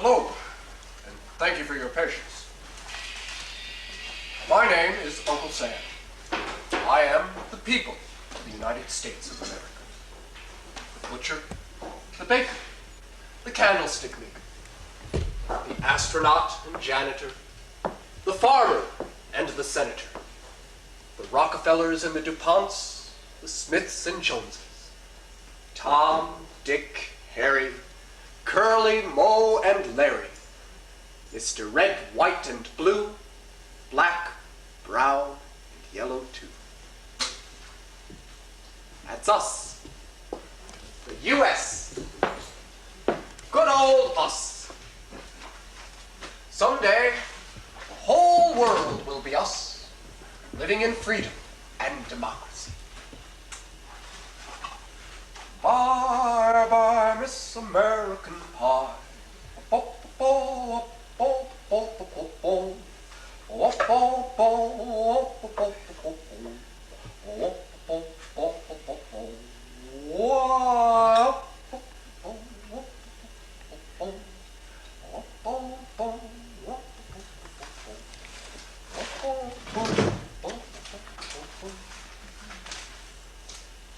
Hello, and thank you for your patience. My name is Uncle Sam. I am the people of the United States of America. The butcher, the baker, the candlestick maker, the astronaut and janitor, the farmer and the senator, the Rockefellers and the DuPonts, the Smiths and Joneses, Tom, Dick, Harry, Curly, Moe, and Larry, Mr. Red, White, and Blue, Black, Brown, and Yellow, too. That's us. The U.S. Good old us. Someday, the whole world will be us, living in freedom and democracy. Bye bye, Miss American Pie.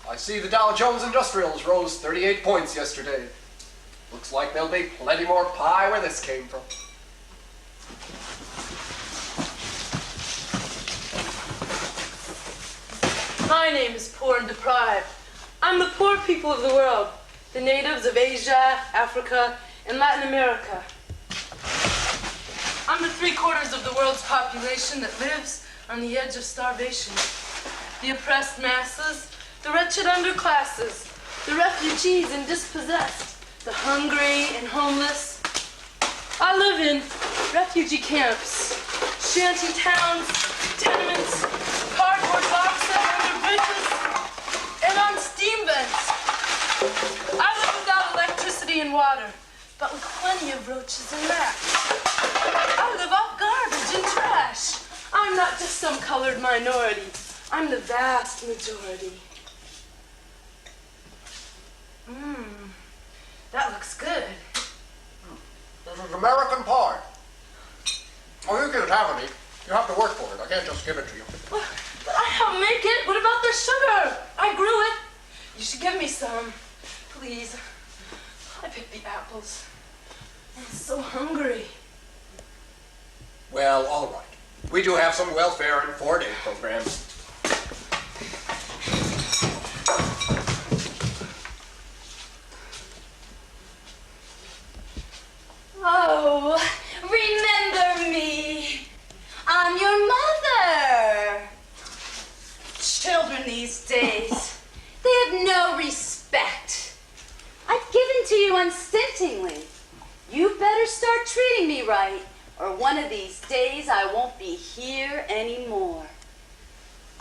I see the Dow Jones Industrials rose 38 points yesterday. Looks like there'll be plenty more pie where this came from. My name is Poor and Deprived. I'm the poor people of the world, the natives of Asia, Africa, and Latin America. I'm the 3/4 of the world's population that lives on the edge of starvation. The oppressed masses, the wretched underclasses, the refugees and dispossessed, the hungry and homeless. I live in refugee camps, shanty towns, tenements, cardboard boxes under bridges, and on steam vents. I live without electricity and water, but with plenty of roaches and rats. I live off garbage and trash. I'm not just some colored minority. I'm the vast majority. That looks good. This is American pie. Oh, you can't have any. You have to work for it. I can't just give it to you. But I helped make it. What about the sugar? I grew it. You should give me some, please. I picked the apples. I'm so hungry. Well, all right. We do have some welfare and 4-day programs. Oh, remember me. I'm your mother. Children these days, they have no respect. I've given to you unstintingly. You better start treating me right, or one of these days I won't be here anymore.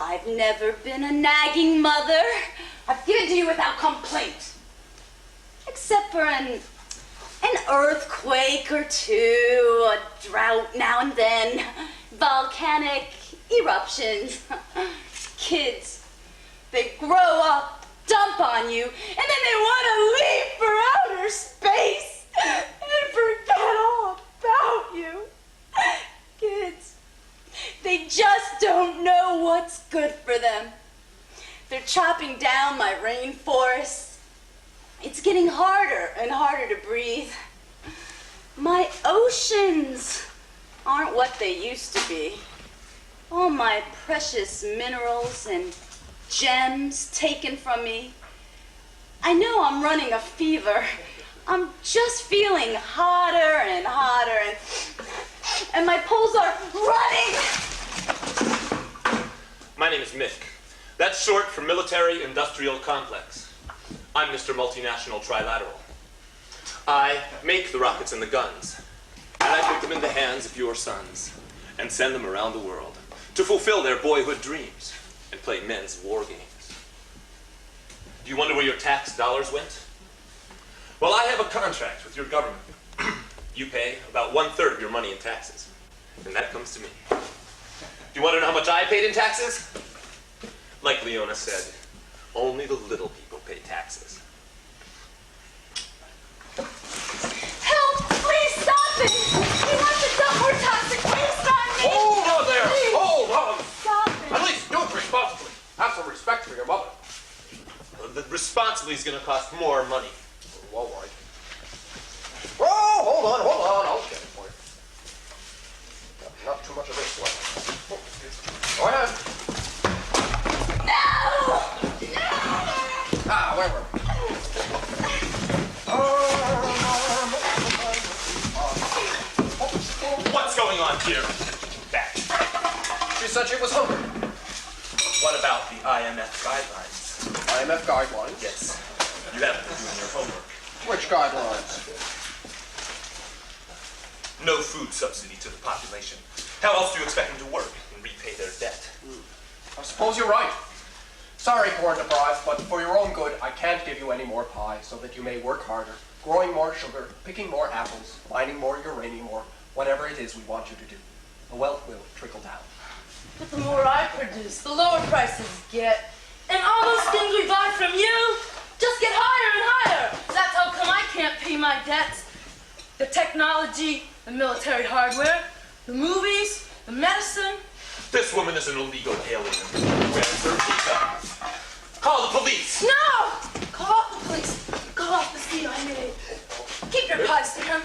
I've never been a nagging mother. I've given to you without complaint. Except for an earthquake or two, a drought now and then, volcanic eruptions. Kids, they grow up, dump on you, and then they want to leave for outer space and forget all about you. Kids, they just don't know what's good for them. They're chopping down my rainforests. It's getting harder and harder to breathe. My oceans aren't what they used to be. All my precious minerals and gems taken from me. I know I'm running a fever. I'm just feeling hotter and hotter, and my pulse are running. My name is Mick. That's short for Military Industrial Complex. I'm Mr. Multinational Trilateral. I make the rockets and the guns, and I put them in the hands of your sons and send them around the world to fulfill their boyhood dreams and play men's war games. Do you wonder where your tax dollars went? Well, I have a contract with your government. You pay about 1/3 of your money in taxes, and that comes to me. Do you want to know how much I paid in taxes? Like Leona said, only the little people pay taxes. Help! Please stop! possibly is going to cost more money. All right. Oh, hold on. I'll get it for you. Not too much of this one. Go ahead. No! Where were we? What's going on here? Back. She said she was hungry. What about the IMF guidelines? IMF guidelines? Yes. You haven't been doing your homework. Which guidelines? No food subsidy to the population. How else do you expect them to work and repay their debt? I suppose you're right. Sorry, corn deprived, but for your own good, I can't give you any more pie so that you may work harder, growing more sugar, picking more apples, mining more uranium, or whatever it is we want you to do. The wealth will trickle down. But the more I produce, the lower prices get. And all those things we buy from you just get higher and higher. That's how come I can't pay my debts. The technology, the military hardware, the movies, the medicine. This woman is an illegal alien. Where's her visa? Call the police! No! Call off the police. Call off the CIA. Keep your pies to him.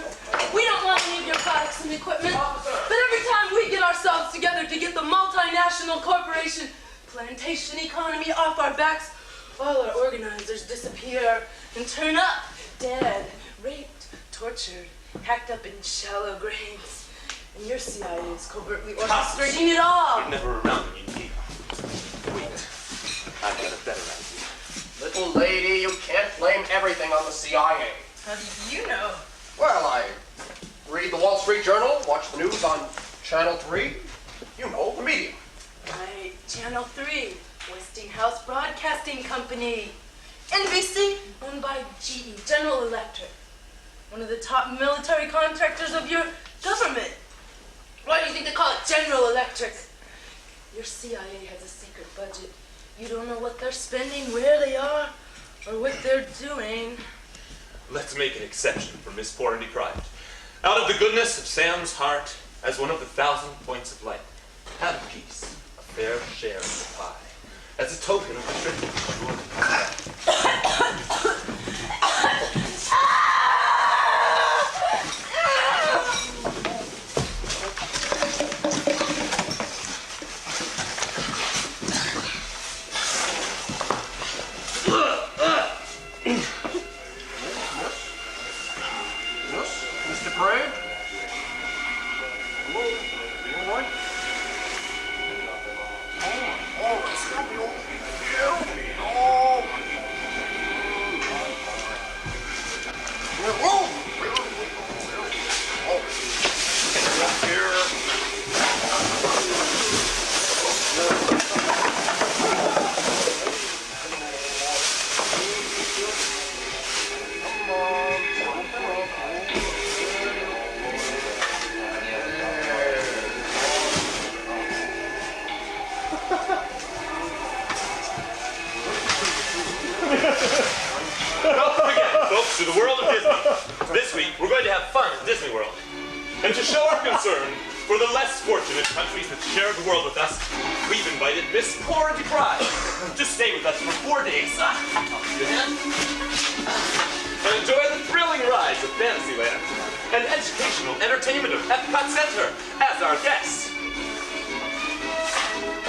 We don't want any of your products and equipment. But every time we get ourselves together to get the multinational corporation plantation economy off our backs, all our organizers disappear and turn up dead, raped, tortured, hacked up in shallow graves. And your CIA is covertly orchestrating it all. You're never around when you need. Wait, I've got a better idea. Little lady, you can't blame everything on the CIA. How do you know? Well, I read the Wall Street Journal, watch the news on Channel 3. You know, the media. Right, Channel 3, Westinghouse Broadcasting Company. NBC, owned by GE, General Electric. One of the top military contractors of your government. Why do you think they call it General Electric? Your CIA has a secret budget. You don't know what they're spending, where they are, or what they're doing. Let's make an exception for Miss Poor and Deprived. Out of the goodness of Sam's heart, as one of the 1,000 points of light, have a piece, a fair share of the pie, as a token of restriction from your Mr. Craig? Hello? You all right? Oh, it's got me all. Oh. Whoa. Oh. Up here. Don't forget, folks, to the world of Disney. This week, we're going to have fun at Disney World. And to show our concern for the less fortunate countries that share the world with us, we've invited Miss Poor and Deprived to stay with us for 4 days. And enjoy the thrilling rides of Fantasyland and educational entertainment of Epcot Center as our guests.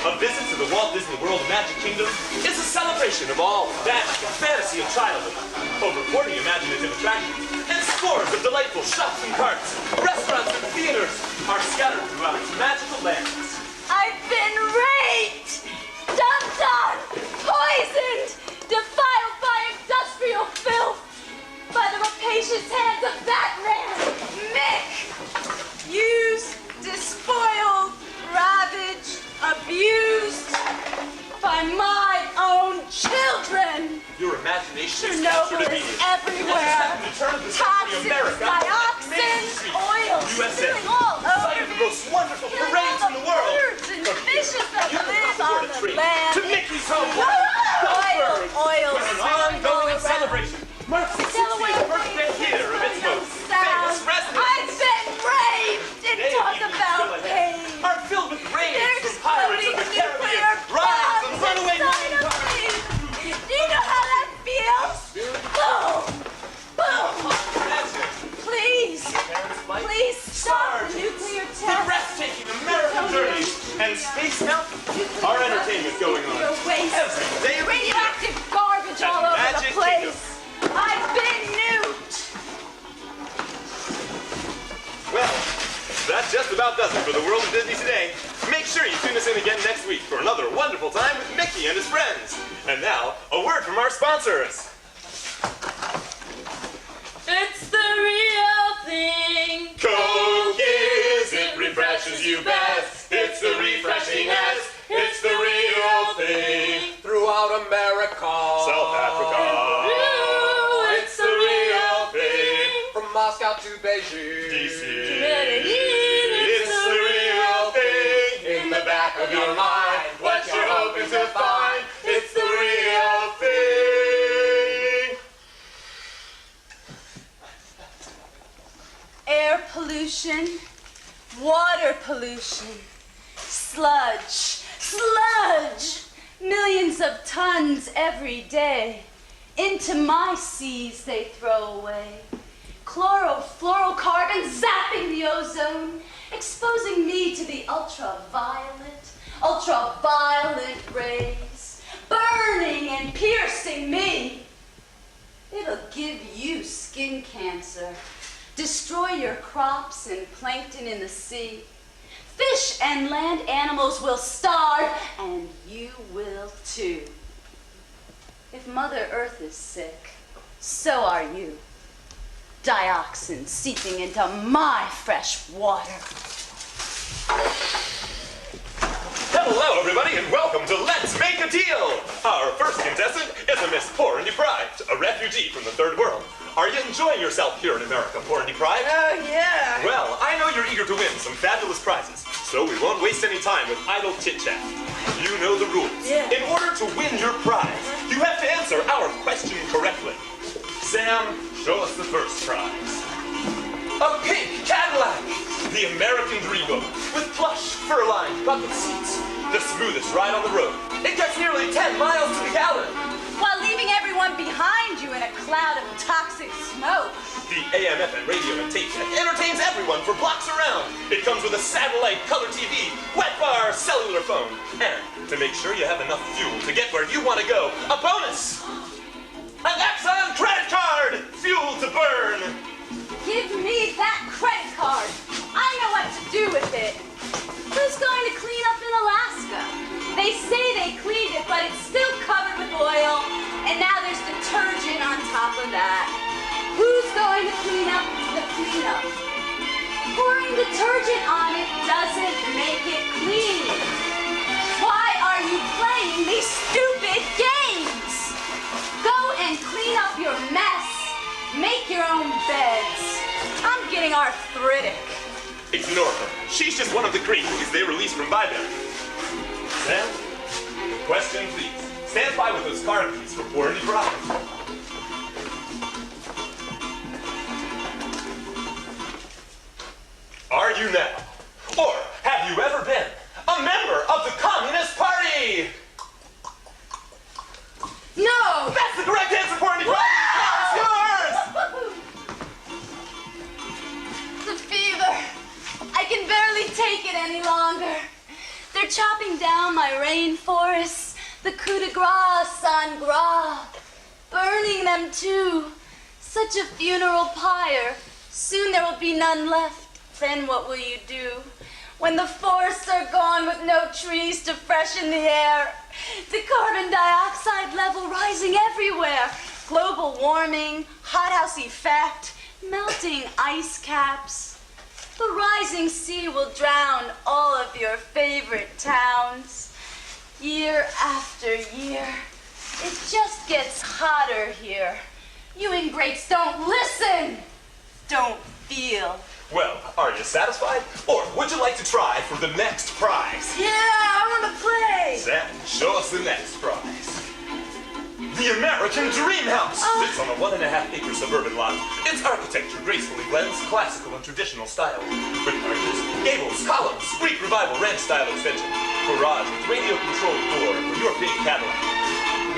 A visit to the Walt Disney World Magic Kingdom is a celebration of all the magic and fantasy of childhood. Over 40 imaginative attractions and scores of delightful shops and carts, restaurants and theaters are scattered throughout its magical lands. I've been raped, dumped on, poisoned, defiled by industrial filth, by the rapacious hands of that man, Mick. Used, despoiled, ravaged, abused by my own children. Your imagination is Chernobyl captured is immediately. everywhere. The turn of the century Toxins, America, Main dioxins, Street, oil USA, spilling all site over of the me. most wonderful Killing parades all in the world. birds and From here, fishes that you can live afford on a the treat land. to Mickey's home Oil, with an spilling all ongoing around. celebration. Marks the 60th birthday year of its most famous resident. I've been raped and Today, talk evenings about still ahead pain. are filled with raids They're from pirates of exploding the Caribbean, nuclear rides and bombs runaway inside moving of cars. me. Do you know how that feels? and Space Mountain. Our entertainment going on Your waste. every day of the year. Radioactive garbage all over the Magic place. I've been nuked. Well, that just about does it for the world of Disney today. Make sure you tune us in again next week for another wonderful time with Mickey and his friends. And now, a word from our sponsors. It's the real thing. Coke is, it refreshes you best. It's the refreshingest. It's the real thing. Throughout America. South Africa. It's the real thing. From Moscow to Beijing. DC. Medellin, It's the real thing. In the back of your mind, what you're hoping to find. It's the real thing. Air pollution, water pollution, sludge, sludge, millions of tons every day. Into my seas they throw away. Chlorofluorocarbons zapping the ozone, exposing me to the ultraviolet rays, burning and piercing me. It'll give you skin cancer, destroy your crops and plankton in the sea. Fish and land animals will starve, and you will too. If Mother Earth is sick, so are you. Dioxin seeping into my fresh water. Hello, everybody, and welcome to Let's Make a Deal! Our first contestant is a Miss Poor and Deprived, a refugee from the Third World. Are you enjoying yourself here in America, Poor and Deprived? Oh, yeah. Well, I know you're eager to win some fabulous prizes, so we won't waste any time with idle chit-chat. You know the rules. Yeah. In order to win your prize, you have to answer our question correctly. Sam, show us the first prize. A pink Cadillac! The American Dreamboat, with plush, fur-lined bucket seats. The smoothest ride on the road. It gets nearly 10 miles to the gallon. While leaving everyone behind you in a cloud of toxic smoke. The AM/FM radio and tape deck entertains everyone for blocks around. It comes with a satellite, color TV, wet bar, cellular phone. And to make sure you have enough fuel to get where you want to go, a bonus! An Exxon credit card! Fuel to burn! Give me that credit card. I know what to do with it. Who's going to clean up in Alaska? They say they cleaned it, but it's still covered with oil. And now there's detergent on top of that. Who's going to clean up the cleanup? Pouring detergent on it doesn't make it clean. Why are you playing these stupid games? Go and clean up your mess. Make your own beds. I'm getting arthritic. Ignore her. She's just one of the crazies they released from Byberry. Sam, question please. Stand by with those car keys for Poor and Deprived. Are you now, or have you ever been, a member of the Communist Party? No. That's the correct answer, Poor and Deprived! Now it's yours! The fever. I can barely take it any longer. They're chopping down my rainforests, the coup de grace sans gras, burning them too. Such a funeral pyre. Soon there will be none left. Then what will you do? When the forests are gone with no trees to freshen the air, the carbon dioxide level rising everywhere, global warming, hothouse effect, melting ice caps. The rising sea will drown all of your favorite towns. Year after year, it just gets hotter here. You ingrates don't listen, don't feel. Well, are you satisfied? Or would you like to try for the next prize? Yeah, I want to play. Sam, show us the next prize. The American Dream House sits on a 1.5-acre suburban lot. Its architecture gracefully blends classical and traditional style. With arches, gables, columns, Greek Revival ranch-style extension, garage with radio-controlled door for your big Cadillac,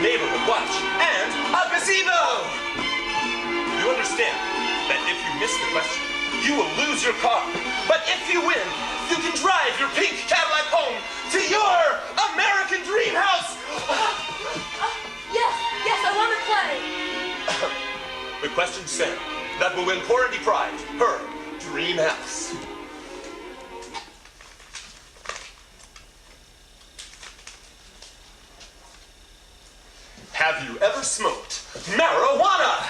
neighborhood watch, and a gazebo! You understand that if you miss the question, you will lose your car. But if you win, you can drive your pink Cadillac home that will win Poor Indy Pride, her dream house. Have you ever smoked marijuana?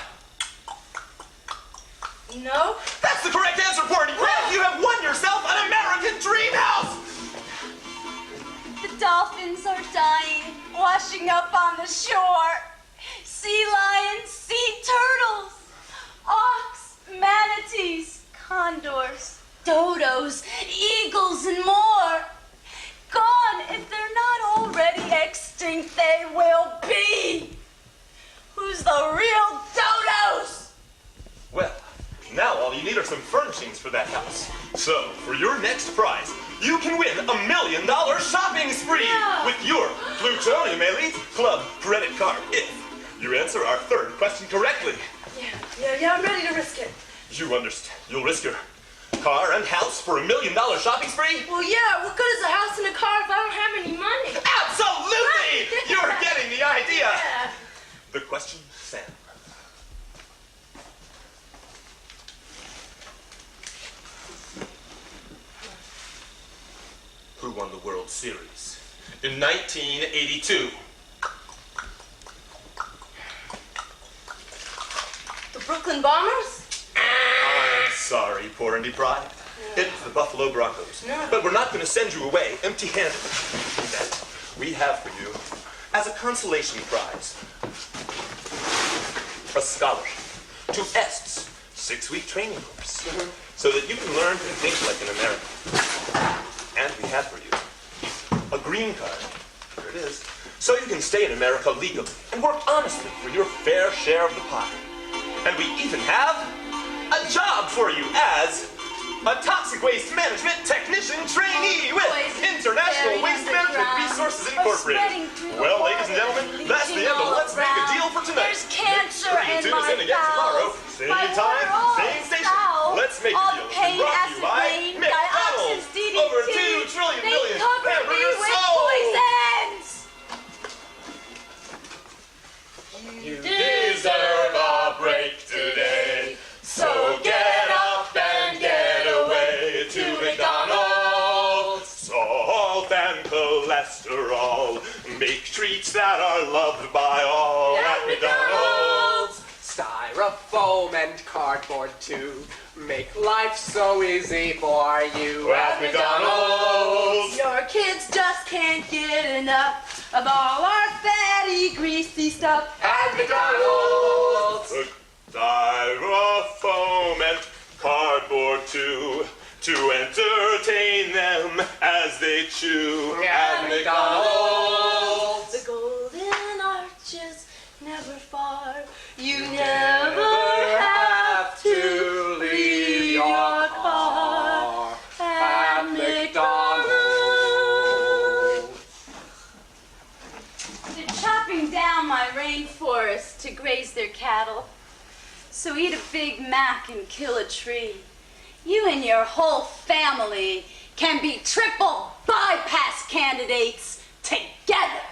No? That's the correct answer, Poor Indy Pride. You have won yourself an American dream house. The dolphins are dying, washing up on the shore. Sea lions, sea turtles, auks, manatees, condors, dodos, eagles, and more. Gone. If they're not already extinct, they will be. Who's the real dodos? Well, now all you need are some furnishings for that house. So, for your next prize, you can win $1 million shopping spree with your Plutonium Elite Club credit card if you answer our third question correctly. Yeah, I'm ready to risk it. You understand? You'll risk your car and house for $1 million shopping spree? Well, yeah, what good is a house and a car if I don't have any money? Absolutely! You're getting the idea. Yeah. The question, Sam. Who won the World Series in 1982? The Brooklyn Bombers? I'm sorry, Poor Indy Pride. It's the Buffalo Broncos. No. But we're not going to send you away empty-handed. Instead, we have for you, as a consolation prize, a scholarship to Est's 6-week training course, so that you can learn to think like an American. And we have for you a green card. Here it is. So you can stay in America legally and work honestly for your fair share of the pie. And we even have a job for you as a toxic waste management technician trainee with International Waste Management Resources Incorporated. Well, ladies and gentlemen, that's the end of Let's Make a Deal for tonight. There's cancer Make sure you tune in us my in again tomorrow. bowels. Same My time, overall same station. bowels. Let's Make a All Deal. the pain, Brought to you acid by rain, McDonald's. dioxins, DDT. Over 2 trillion They billion cover me hamburgers with sold. poisons. You deserve a break today. So get up and get away to McDonald's. Salt and cholesterol make treats that are loved by all at McDonald's. Styrofoam and cardboard too make life so easy for you At McDonald's. Your kids just can't get enough of all our fatty, greasy stuff. At McDonald's. Styrofoam and cardboard too, to entertain them as they chew. At McDonald's. The golden arches never far. You never have to leave your car at McDonald's. They're chopping down my rainforest to graze their cattle. So eat a Big Mac and kill a tree. You and your whole family can be triple bypass candidates together.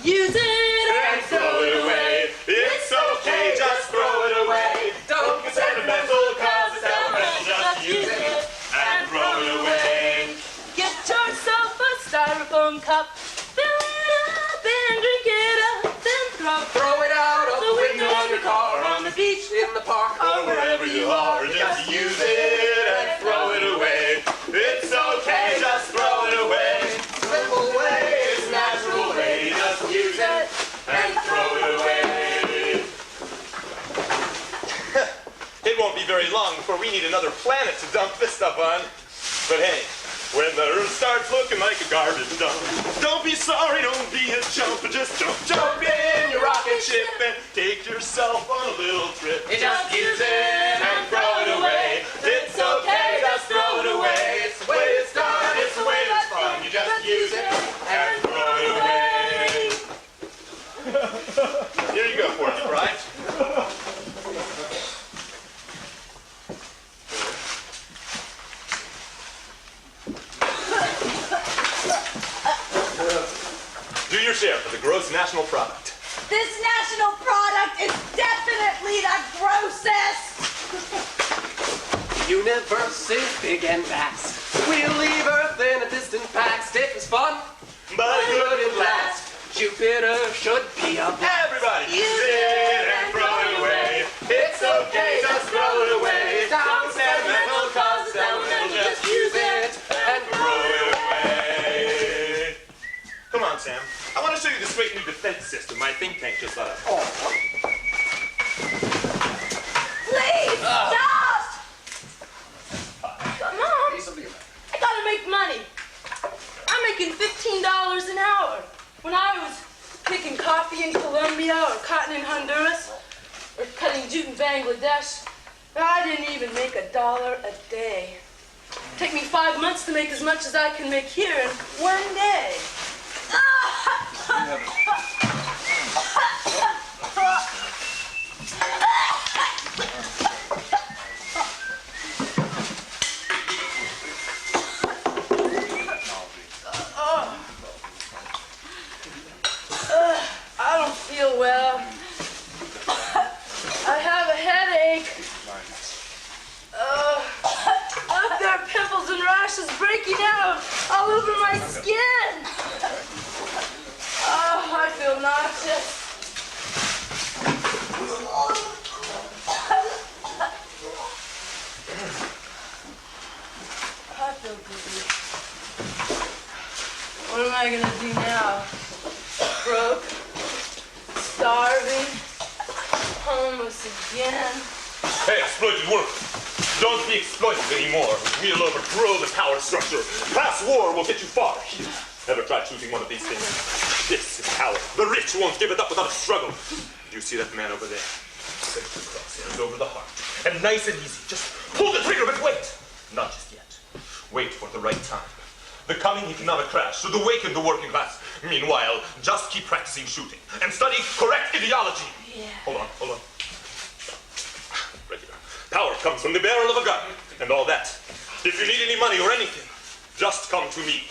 Use it And throw it away. It's okay, just throw it away. Don't get sentimental, cause it's elemental. Just use it and throw it away. Get yourself a styrofoam cup, fill it up and drink it up, then throw it out of the window of your car, on the beach, in the park, Or wherever you are, just use it and throw it away. It's okay, just throw it away. Simple way, it's natural way. Just use it and throw it away. It won't be very long before we need another planet to dump this stuff on. But hey, when the Earth starts looking like a garbage dump, don't be sorry, don't be a chump, just jump in your rocket ship and take yourself on a little trip. Just use it and throw it away. It's okay, just throw it away. It's the way it's done, it's the way it's fun. You just use it and throw it away. Here you go, Porky Pride. Do your share for the gross national product. This national product is definitely the grossest. Universe is big and vast. We'll leave Earth in a distant past. It was fun, but good at last. Jupiter should be a blast. Everybody, Use it and throw it away. It's okay, just throw it away. Don't sentimental causes, don't just use it and throw it away. Come on, Sam. I want to show you this great new defense system my think tank just thought of. Please, stop! Mom, Easily enough. I gotta make money. I'm making $15 an hour. When I was picking coffee in Colombia or cotton in Honduras or cutting jute in Bangladesh, I didn't even make $1 a day. Take me 5 months to make as much as I can make here in 1 day. I don't feel well. I have a headache. Look, there are pimples and rashes breaking out all over my skin. I feel nauseous. I feel dizzy. What am I gonna do now? Broke, starving, homeless again. Hey, exploited worker. Don't be exploited anymore. We'll overthrow the power structure. Class war will get you far. Ever try choosing one of these things? This is power. The rich won't give it up without a struggle. You see that man over there? Set the crosshairs over the heart. And nice and easy. Just pull the trigger, but wait. Not just yet. Wait for the right time. The coming economic crash should awaken the working class. Meanwhile, just keep practicing shooting and study correct ideology. Yeah. Hold on. Right here. Power comes from the barrel of a gun and all that. If you need any money or anything, just come to me.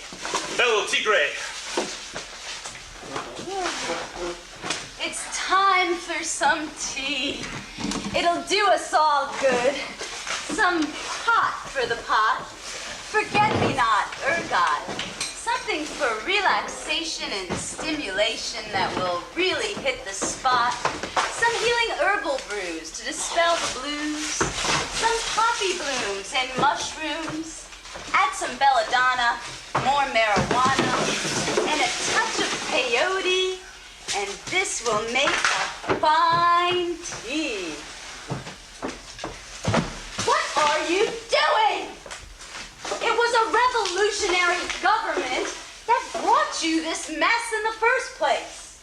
El Tigre. It's time for some tea. It'll do us all good. Some pot for the pot. Forget-me-not, ergot. Something for relaxation and stimulation that will really hit the spot. Some healing herbal brews to dispel the blues. Some poppy blooms and mushrooms. Add some belladonna, more marijuana, and a touch of peyote. And this will make a fine tea. What are you doing? It was a revolutionary government that brought you this mess in the first place.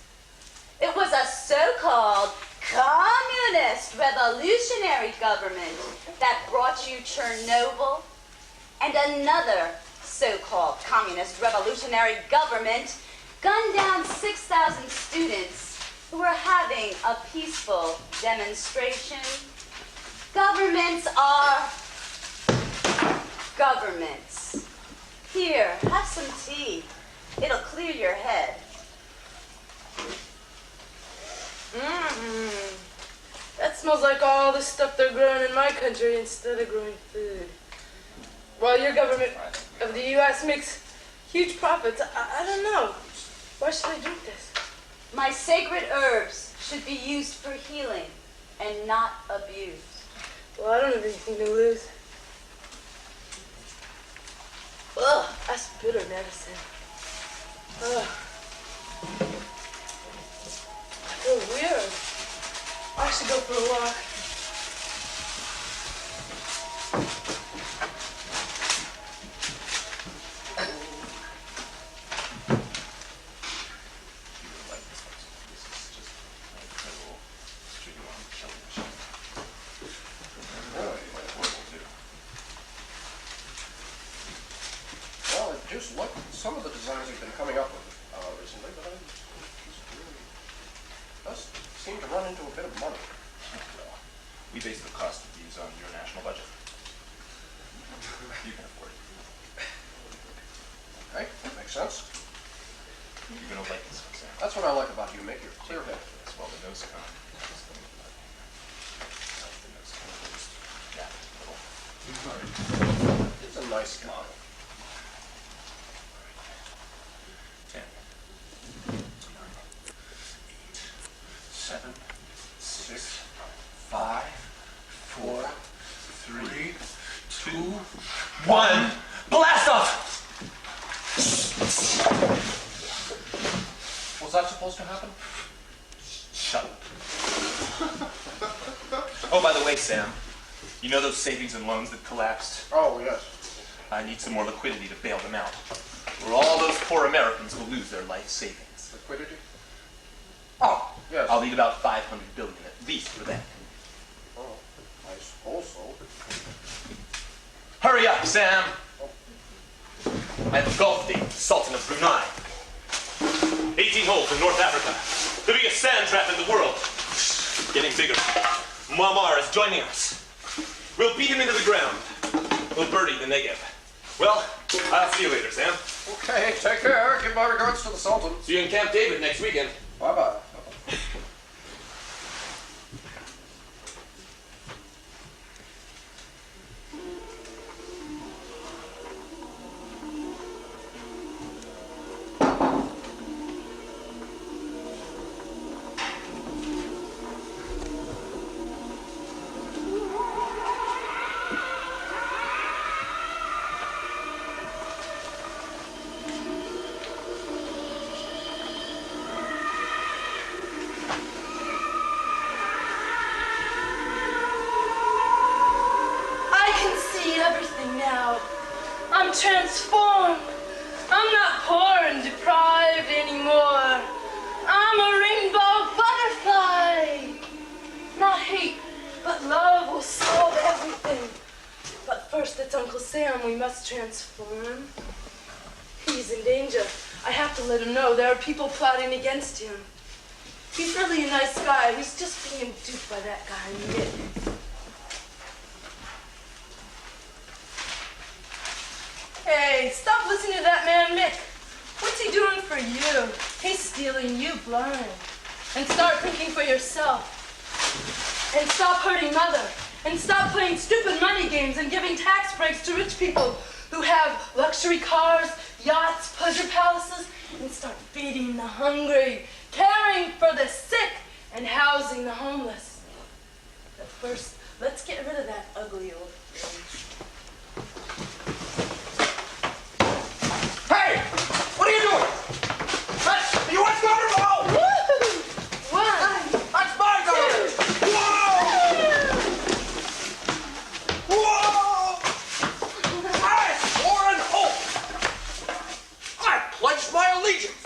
It was a so-called communist revolutionary government that brought you Chernobyl, and another so-called communist revolutionary government gunned down 6,000 students who were having a peaceful demonstration. Governments are governments. Here, have some tea. It'll clear your head. That smells like all the stuff they're growing in my country instead of growing food. While your government of the U.S. makes huge profits, I don't know. Why should I drink this? My sacred herbs should be used for healing and not abused. Well, I don't have anything to lose. Ugh, that's bitter medicine. Ugh. I feel weird. I should go for a walk. Well, I just looked at some of the designs you've been coming up with recently, but it really does seem to run into a bit of money. We base the cost of these on your national budget. You can afford it. Okay, that makes sense. You're gonna like this one, Sam. That's what I like about you. Make your clear head. Well, the nose cone is going to be the nose cone is that little. It's a nice model. 10, 9, 8, 7, 6, 5, 4, 3, 2, 1. Blast off! Was that supposed to happen? Shut up. Oh, by the way, Sam, you know those savings and loans that collapsed? Oh, yes. I need some more liquidity to bail them out, or all those poor Americans will lose their life savings. Liquidity? Oh, Yes. I'll need about 500 billion at least for that. Oh, I suppose so. Hurry up, Sam! I have a golf date with the Sultan of Brunei. 18 holes in North Africa. The biggest sand trap in the world. Getting bigger. Muammar is joining us. We'll beat him into the ground. We'll birdie the Negev. Well, I'll see you later, Sam. Okay, take care. Give my regards to the Sultan. See you in Camp David next weekend. Bye-bye. I can see everything now. I'm transformed. I'm not poor and deprived anymore. I'm a rainbow butterfly. Not hate, but love will solve everything. But first, it's Uncle Sam we must transform. He's in danger. I have to let him know there are people plotting against him. He's really a nice guy. He's just being duped by that guy, Nick. Hey, stop listening to that man, Mick. What's he doing for you? He's stealing you blind. And start thinking for yourself. And stop hurting Mother. And stop playing stupid money games and giving tax breaks to rich people who have luxury cars, yachts, pleasure palaces, and start feeding the hungry, caring for the sick, and housing the homeless. But first, let's get rid of that ugly old thing. Hey! What are you doing? That's the U.S. government! Oh! One, That's my government! Whoa! Whoa! I swore an oath! I pledged my allegiance!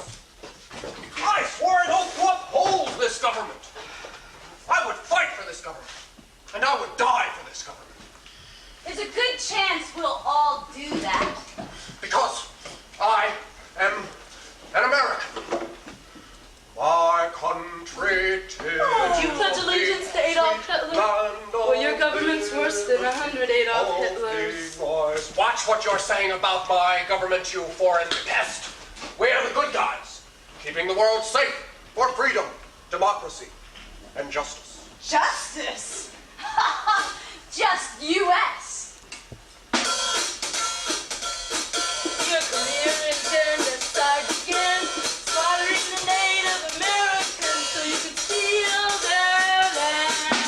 I swore an oath to uphold this government! I would fight for this government! And I would die for this government! There's a good chance we'll all do that. Because I am an American. My country, 'tis Do you pledge allegiance to Adolf Hitler? Well, your government's worse than 100 Adolf Hitlers. Watch what you're saying about my government, you foreign pest. We're the good guys, keeping the world safe for freedom, democracy, and justice. Justice? Just U.S. Your career intend to start again, slaughtering the Native Americans so you could steal their land.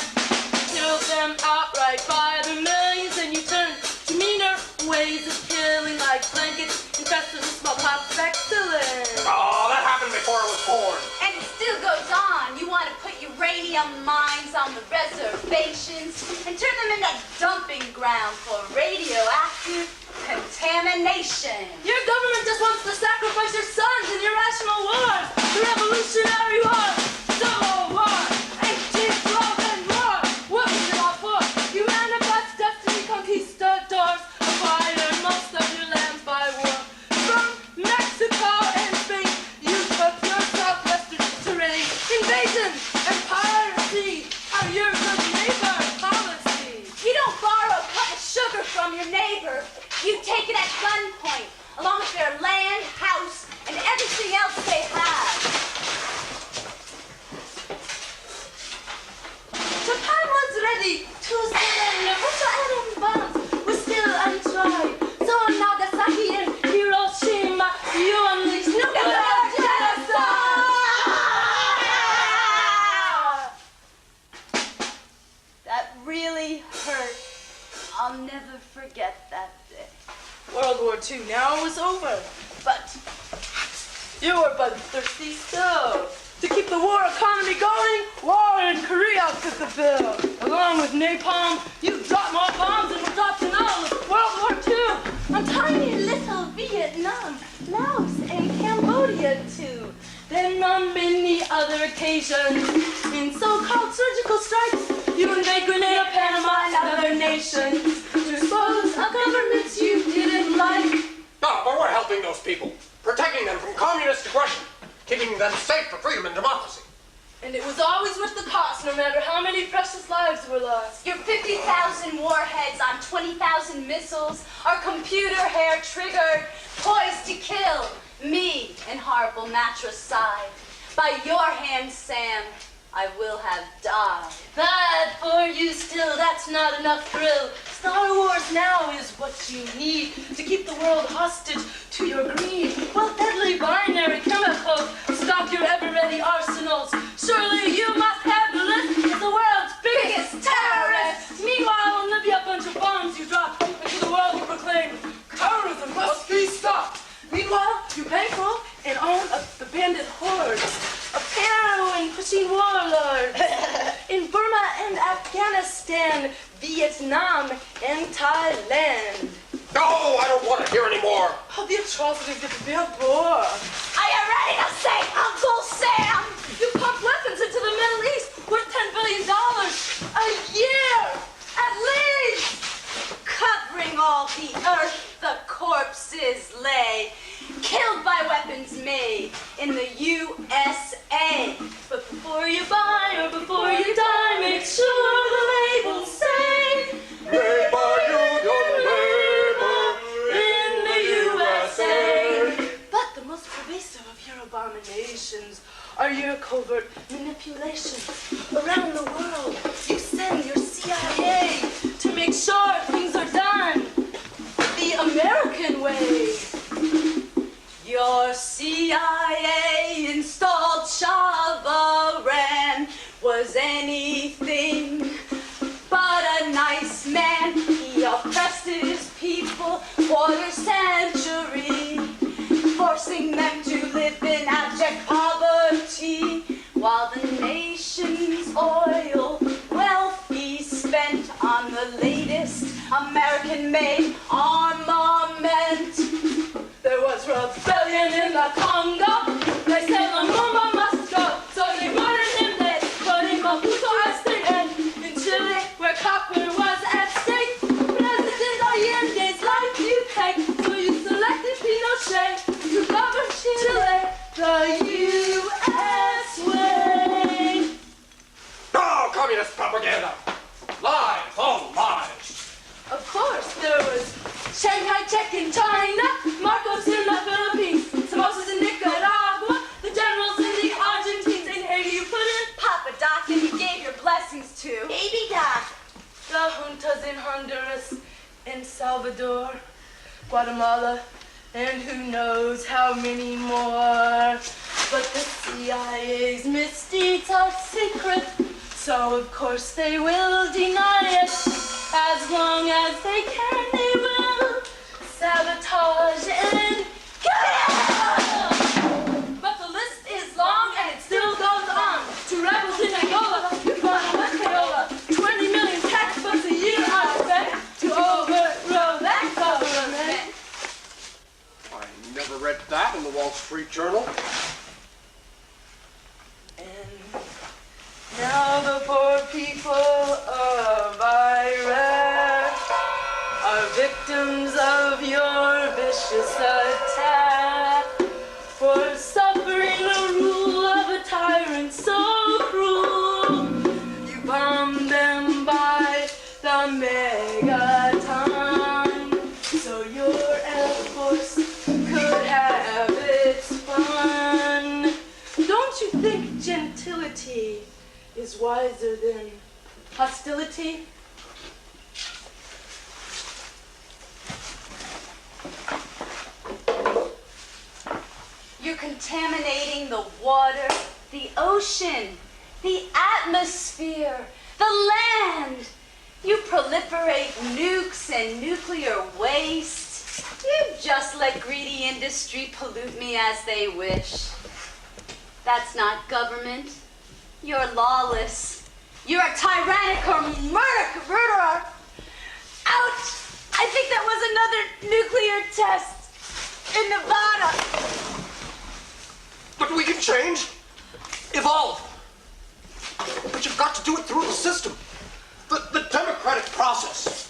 Kill them outright by the millions, and you turn to meaner ways of killing, like blankets infested with smallpox bacillus. Oh, that happened before I was born. And it still goes on. You want to put uranium mines on the reservations and turn them into dumping ground for radioactive contamination. Your government just wants to sacrifice your sons in irrational wars. The Revolutionary War, Civil War, 1812 and war. What was it all for? You manifest destiny conquistadors, acquired most of your lands by war. From Mexico and Spain, you took your southwestern terrain. Invasion and piracy are your good neighbor policy. You don't borrow a cup of sugar from your neighbor. You take it at gunpoint, along with their land, house, and You were but thirsty still. To keep the war economy going, war in Korea fit the bill. Along with napalm, you dropped more bombs than were dropped in all of World War II. On tiny little Vietnam, Laos, and Cambodia too. Then on many other occasions, in so-called surgical strikes, you invade Grenada, Panama, and other nations to expose our governments you didn't like. No, but we're helping those people, protecting them from communist aggression, keeping them safe for freedom and democracy. And it was always worth the cost, no matter how many precious lives were lost. Your 50,000 warheads on 20,000 missiles are computer hair triggered, poised to kill me and horrible matricide. By your hand, Sam, I will have died. Bad for you still, that's not enough thrill. Star Wars now is what you need to keep the world hostage to your greed. While deadly binary chemicals stock your ever-ready arsenals. Surely you must have the list as the world's biggest terrorist. Meanwhile, in Libya, a bunch of bombs you drop, and to the world you proclaim, terrorism must be stopped. Meanwhile, you bankroll and own the bandit horde, a heroin-pushing warlord. In Burma and Afghanistan, Vietnam and Thailand. No, I don't want to hear any more. Oh, the atrocities that the bear bore. Are you ready to say Uncle Sam? You pump weapons into the Middle East worth $10 billion a year, at least. Covering all the earth, the corpses lay, killed by weapons made in the USA. But before you buy or before you die, make sure the labels say, Made by Union labor in the USA. But the most pervasive of your abominations are your covert manipulations. Around the world, you send your CIA to make sure things are done the American way. Your CIA installed Chavaran was anything but a nice man. He oppressed his people quarter century, forcing them to live in abject poverty, while the nation's oil wealth he spent on the latest American-made armament. There was rebellion in the Congo. They said Lumumba must go, so they murdered him. They put him on Puto and in Chile, where copper was at stake, President Allende's life you take. So you selected Pinochet to govern Chile the U.S. way. No, communist propaganda. Lies, all lies. Of course, there was Shanghai Czech in China, Marcos in the Philippines, Samosas in Nicaragua, the generals in the Argentines, in Haiti you put in Papa Doc, and you gave your blessings to Baby Doc. the juntas in Honduras, in Salvador, Guatemala, and who knows how many more. But the CIA's misdeeds are secret, so of course they will deny it. As long as they can, they will sabotage and kill! But the list is long and it still goes on. To rebels in Angola, Uganda, West Angola, 20 million textbooks a year are spent to overthrow that government. I never read that in the Wall Street Journal. And now the poor people of Iraq are victims of your vicious attack for suffering the rule of a tyrant so cruel. You bombed them by the megaton so your Air Force could have its fun. Don't you think gentility is wiser than hostility? You're contaminating the water, the ocean, the atmosphere, the land. You proliferate nukes and nuclear waste. You just let greedy industry pollute me as they wish. That's not government. You're lawless. You're a tyrannical murderer. Ouch! I think that was another nuclear test in Nevada. But we can change, evolve. But you've got to do it through the system, the democratic process.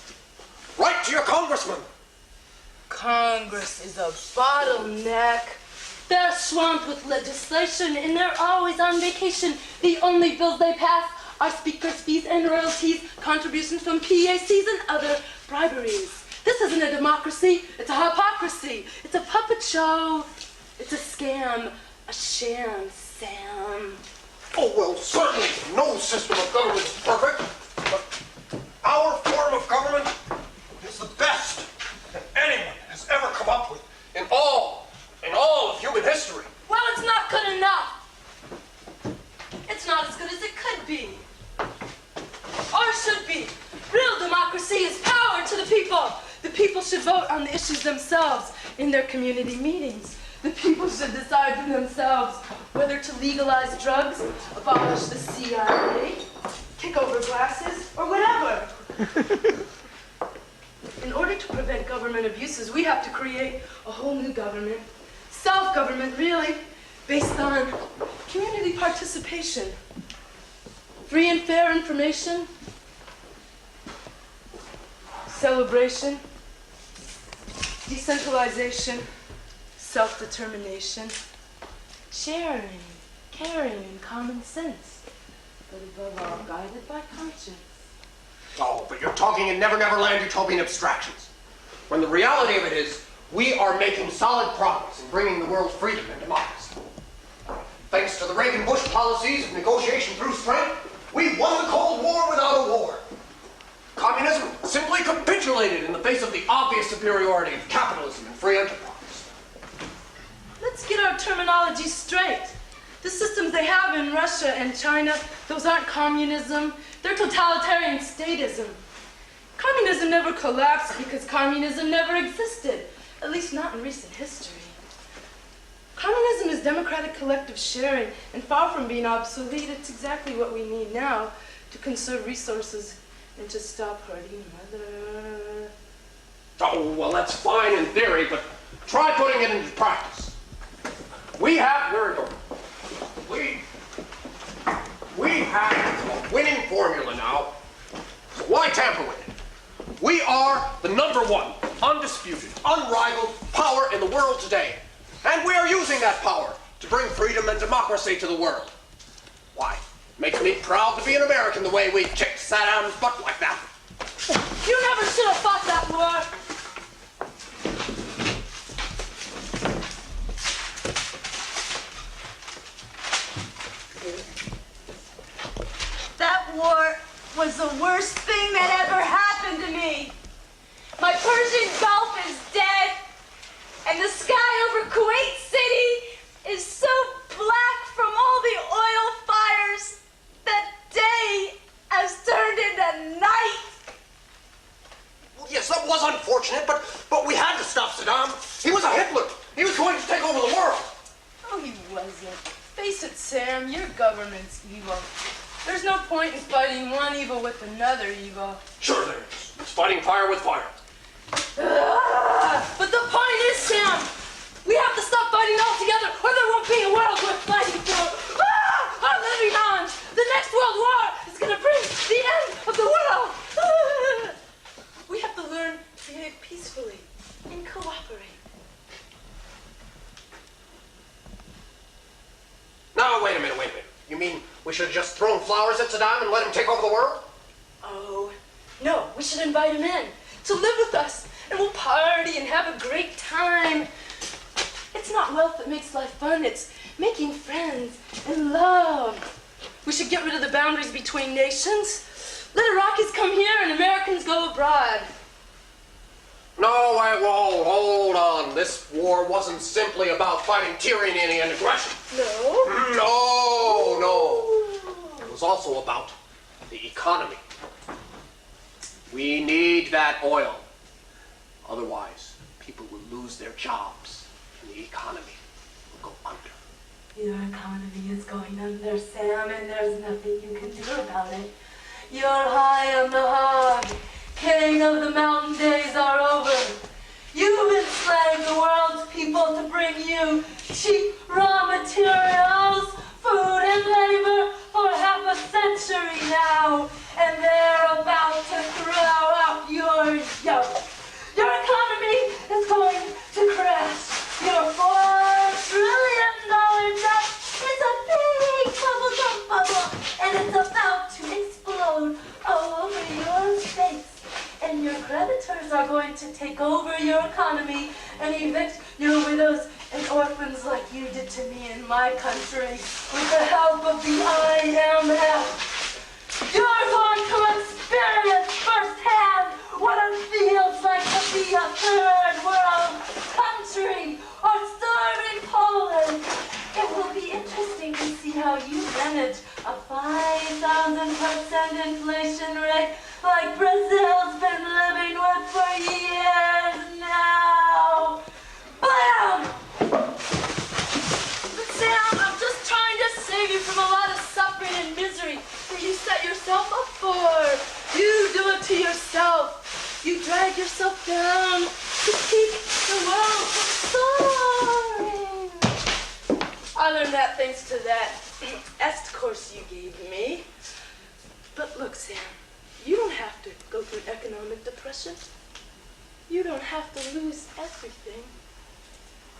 Write to your congressman. Congress is a bottleneck. They're swamped with legislation and they're always on vacation. The only bills they pass are speakers' fees and royalties, contributions from PACs and other briberies. This isn't a democracy, it's a hypocrisy. It's a puppet show. It's a scam, a sham, Sam. Oh, well, certainly no system of government is perfect, but our form of government is the best that anyone has ever come up with in all of human history. Well, it's not good enough. It's not as good as it could be. Or should be. Real democracy is power to the people. The people should vote on the issues themselves in their community meetings. The people should decide for themselves whether to legalize drugs, abolish the CIA, kick over glasses, or whatever. In order to prevent government abuses, we have to create a whole new government. Self-government, really, based on community participation, free and fair information, celebration, decentralization, self-determination, sharing, caring, and common sense, but above all, guided by conscience. Oh, but you're talking in Never Never Land utopian abstractions. When the reality of it is, we are making solid progress in bringing the world freedom and democracy. Thanks to the Reagan-Bush policies of negotiation through strength, we won the Cold War without a war. Communism simply capitulated in the face of the obvious superiority of capitalism and free enterprise. Let's get our terminology straight. The systems they have in Russia and China, those aren't communism, they're totalitarian statism. Communism never collapsed because communism never existed, at least not in recent history. Communism is democratic collective sharing, and far from being obsolete, it's exactly what we need now to conserve resources and to stop hurting Mother. Oh, well, that's fine in theory, but try putting it into practice. We have a winning formula now, so why tamper with it? We are the #1, undisputed, unrivaled power in the world today, and we are using that power to bring freedom and democracy to the world. Why? Makes me proud to be an American the way we kicked Saddam's butt like that. You never should have fought that war. That war was the worst thing that ever happened to me. My Persian Gulf is dead, and the sky over Kuwait City is so black from all the oil fires that day has turned into night. Well, yes, that was unfortunate, but we had to stop Saddam. He was a Hitler. He was going to take over the world. Oh, he wasn't. Face it, Sam, your government's evil. There's no point in fighting one evil with another evil. Sure there is. It's fighting fire with fire. But the point is, Sam, we have to stop fighting altogether, or there won't be a world worth fighting for. Our living on! The next world war is going to bring the end of the world! We have to learn to behave peacefully and cooperate. Now, wait a minute. You mean we should have just thrown flowers at Saddam and let him take over the world? Oh, no, we should invite him in to live with us, and we'll party and have a great time. It's not wealth that makes life fun, it's making friends and love. We should get rid of the boundaries between nations. Let Iraqis come here and Americans go abroad. No, hold on. This war wasn't simply about fighting tyranny and aggression. No? No. It was also about the economy. We need that oil. Otherwise, People will lose their jobs, and the economy will go under. Your economy is going under, Sam, and there's nothing you can do about it. You're high on the hog. King of the mountain days are over. You've enslaved the world's people to bring you cheap raw materials, food, and labor for half a century now, and they're about to throw out your yoke. Your economy is going to crash. Your $4 trillion debt is a big bubble, and it's about to explode all over your face. And your creditors are going to take over your economy and evict your widows and orphans like you did to me in my country with the help of the IMF. You're going to experience firsthand what it feels like to be a third world country or starving Poland. It will be interesting to see how you manage a 5,000% inflation rate like Brazil's been living with for years now. Bam! But Sam, I'm just trying to save you from a lot of suffering and misery that you set yourself up for. You do it to yourself. You drag yourself down to keep the world from soaring. I learned that thanks to that est course you gave me. But look, Sam, you don't have to go through economic depression. You don't have to lose everything.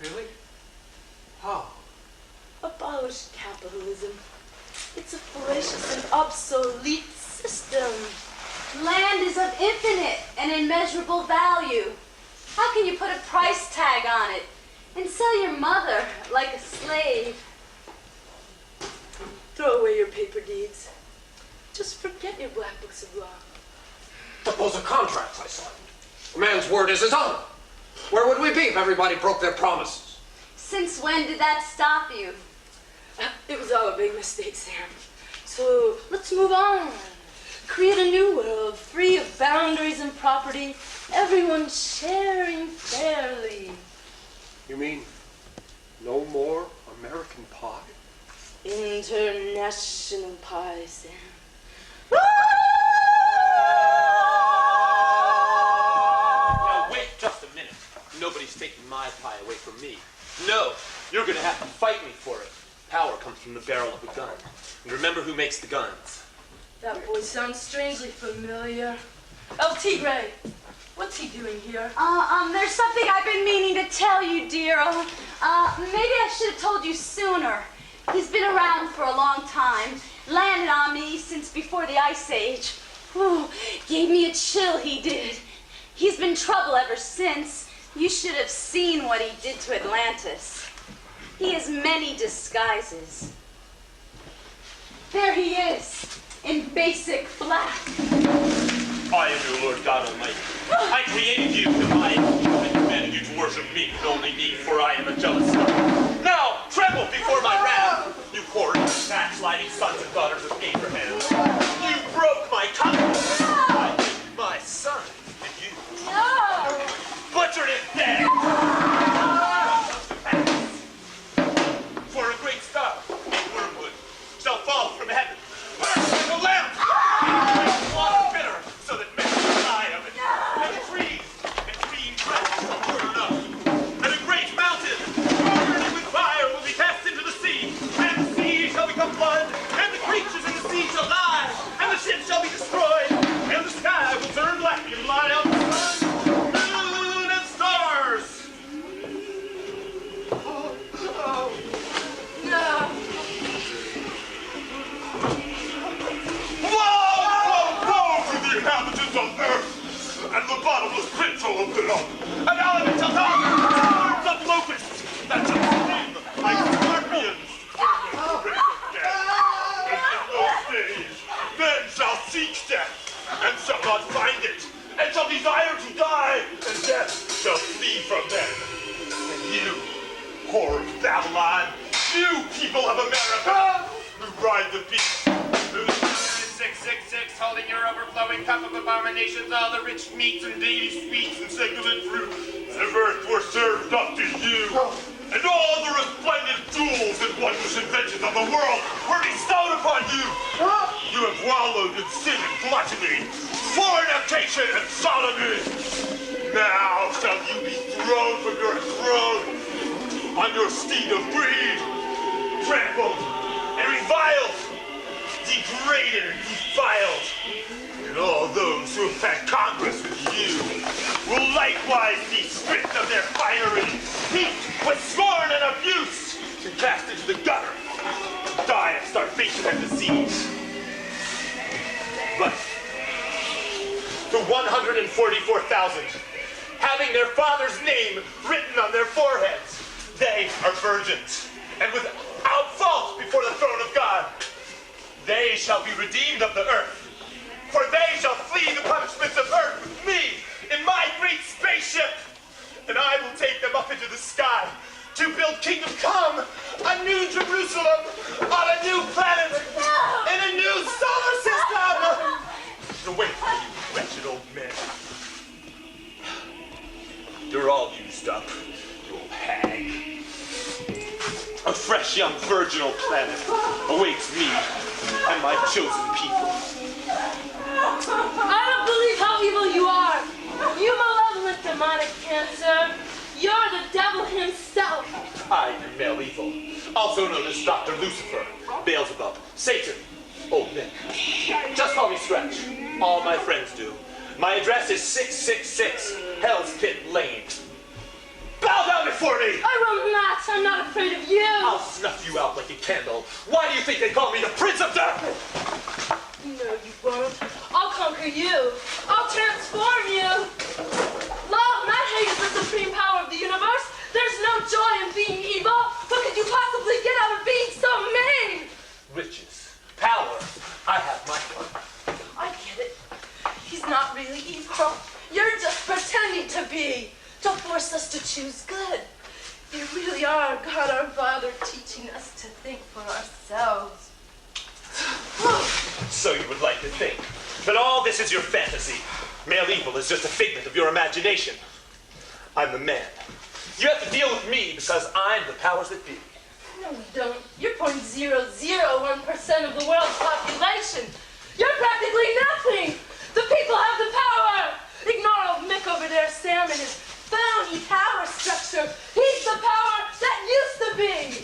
Really? How? Abolish capitalism. It's a fallacious and obsolete system. Land is of infinite and immeasurable value. How can you put a price tag on it and sell your mother like a slave? Throw away your paper deeds. Just forget your black books of law. But those are contracts I signed. A man's word is his honor. Where would we be if everybody broke their promises? Since when did that stop you? It was all a big mistake, Sam. So let's move on. Create a new world, free of boundaries and property, everyone sharing fairly. You mean no more American pie? International pie, Sam. Now wait just a minute. Nobody's taking my pie away from me. No, you're gonna have to fight me for it. Power comes from the barrel of a gun. And remember who makes the guns. That voice sounds strangely familiar. El Tigre, what's he doing here? There's something I've been meaning to tell you, dear. Maybe I should have told you sooner. He's been around for a long time. Landed on me since before the Ice Age. Whew, gave me a chill, he did. He's been trouble ever since. You should have seen what he did to Atlantis. He has many disguises. There he is, in basic black. I am your Lord God Almighty. I created you to I commanded you to worship me and only me, for I am a jealous God. Now, tremble before my wrath, you horrid, backsliding sons and daughters of Abraham. You broke my covenant. I killed my son, and you butchered it dead. For a great star, a wormwood, shall fall from heaven, burn like a lamp, make water bitter, so that men will die of it. And trees and green grass shall burn up, and a great mountain, burning with fire, will be cast into the sea, and the sea shall become blood, and the creatures in the sea shall die, and the ships shall be destroyed, and the sky will turn black and lie out the sun, moon, and stars. Woe to the inhabitants of earth, and the bottomless pit shall open up, and out of it shall come swarms of locusts that shall sting like scorpions. And in those days, men shall seek death, and shall not find it, and shall desire to die, and death shall flee from them. And you, whore of Babylon, you people of America, who ride the beast, whose 666, holding your overflowing cup of abominations, all the rich meats and dainty sweets and succulent fruit, of earth were served up to you, and all the resplendent jewels and wondrous inventions of the world were bestowed upon you. You have wallowed in sin and gluttony, fornication and sodomy. Now shall you be thrown from your throne on your steed of greed, trampled and reviled, degraded and defiled. And all those who have had congress with you will likewise be stripped of their finery, heaped with scorn and abuse, and cast into the gutter, to die of starvation and disease. But the 144,000, having their father's name written on their foreheads, they are virgins, and without fault before the throne of God. They shall be redeemed of the earth, for they shall flee the punishments of earth with me in my great spaceship, and I will take them up into the sky to build Kingdom Come, a new Jerusalem on a new planet in a new solar system. To wait for you, wretched old men. You're all used up, you old hag. A fresh young virginal planet awaits me and my chosen people. I don't believe how evil you are. You malevolent demonic cancer. You're the devil himself. I am male evil, also known as Dr. Lucifer, Beelzebub, Satan, Old Nick. Just call me Scratch. All my friends do. My address is 666 Hell's Pit Lane. Bow down before me! I will not. I'm not afraid of you. I'll snuff you out like a candle. Why do you think they call me the Prince of Death? No, you won't. I'll conquer you. I'll transform you. Love, not hate, is the supreme power of the universe. There's no joy in being evil. What could you possibly get out of being so mean? Riches, power. I have my fun. I get it. He's not really evil. You're just pretending to be. To force us to choose good. You really are God our Father teaching us to think for ourselves. So you would like to think that all this is your fantasy. Male evil is just a figment of your imagination. I'm the man. You have to deal with me because I'm the powers that be. No, we don't. You're 0.001% of the world's population. You're practically nothing. The people have the power. Ignore old Mick over there, Sam, and his phony power structure. He's the power that used to be.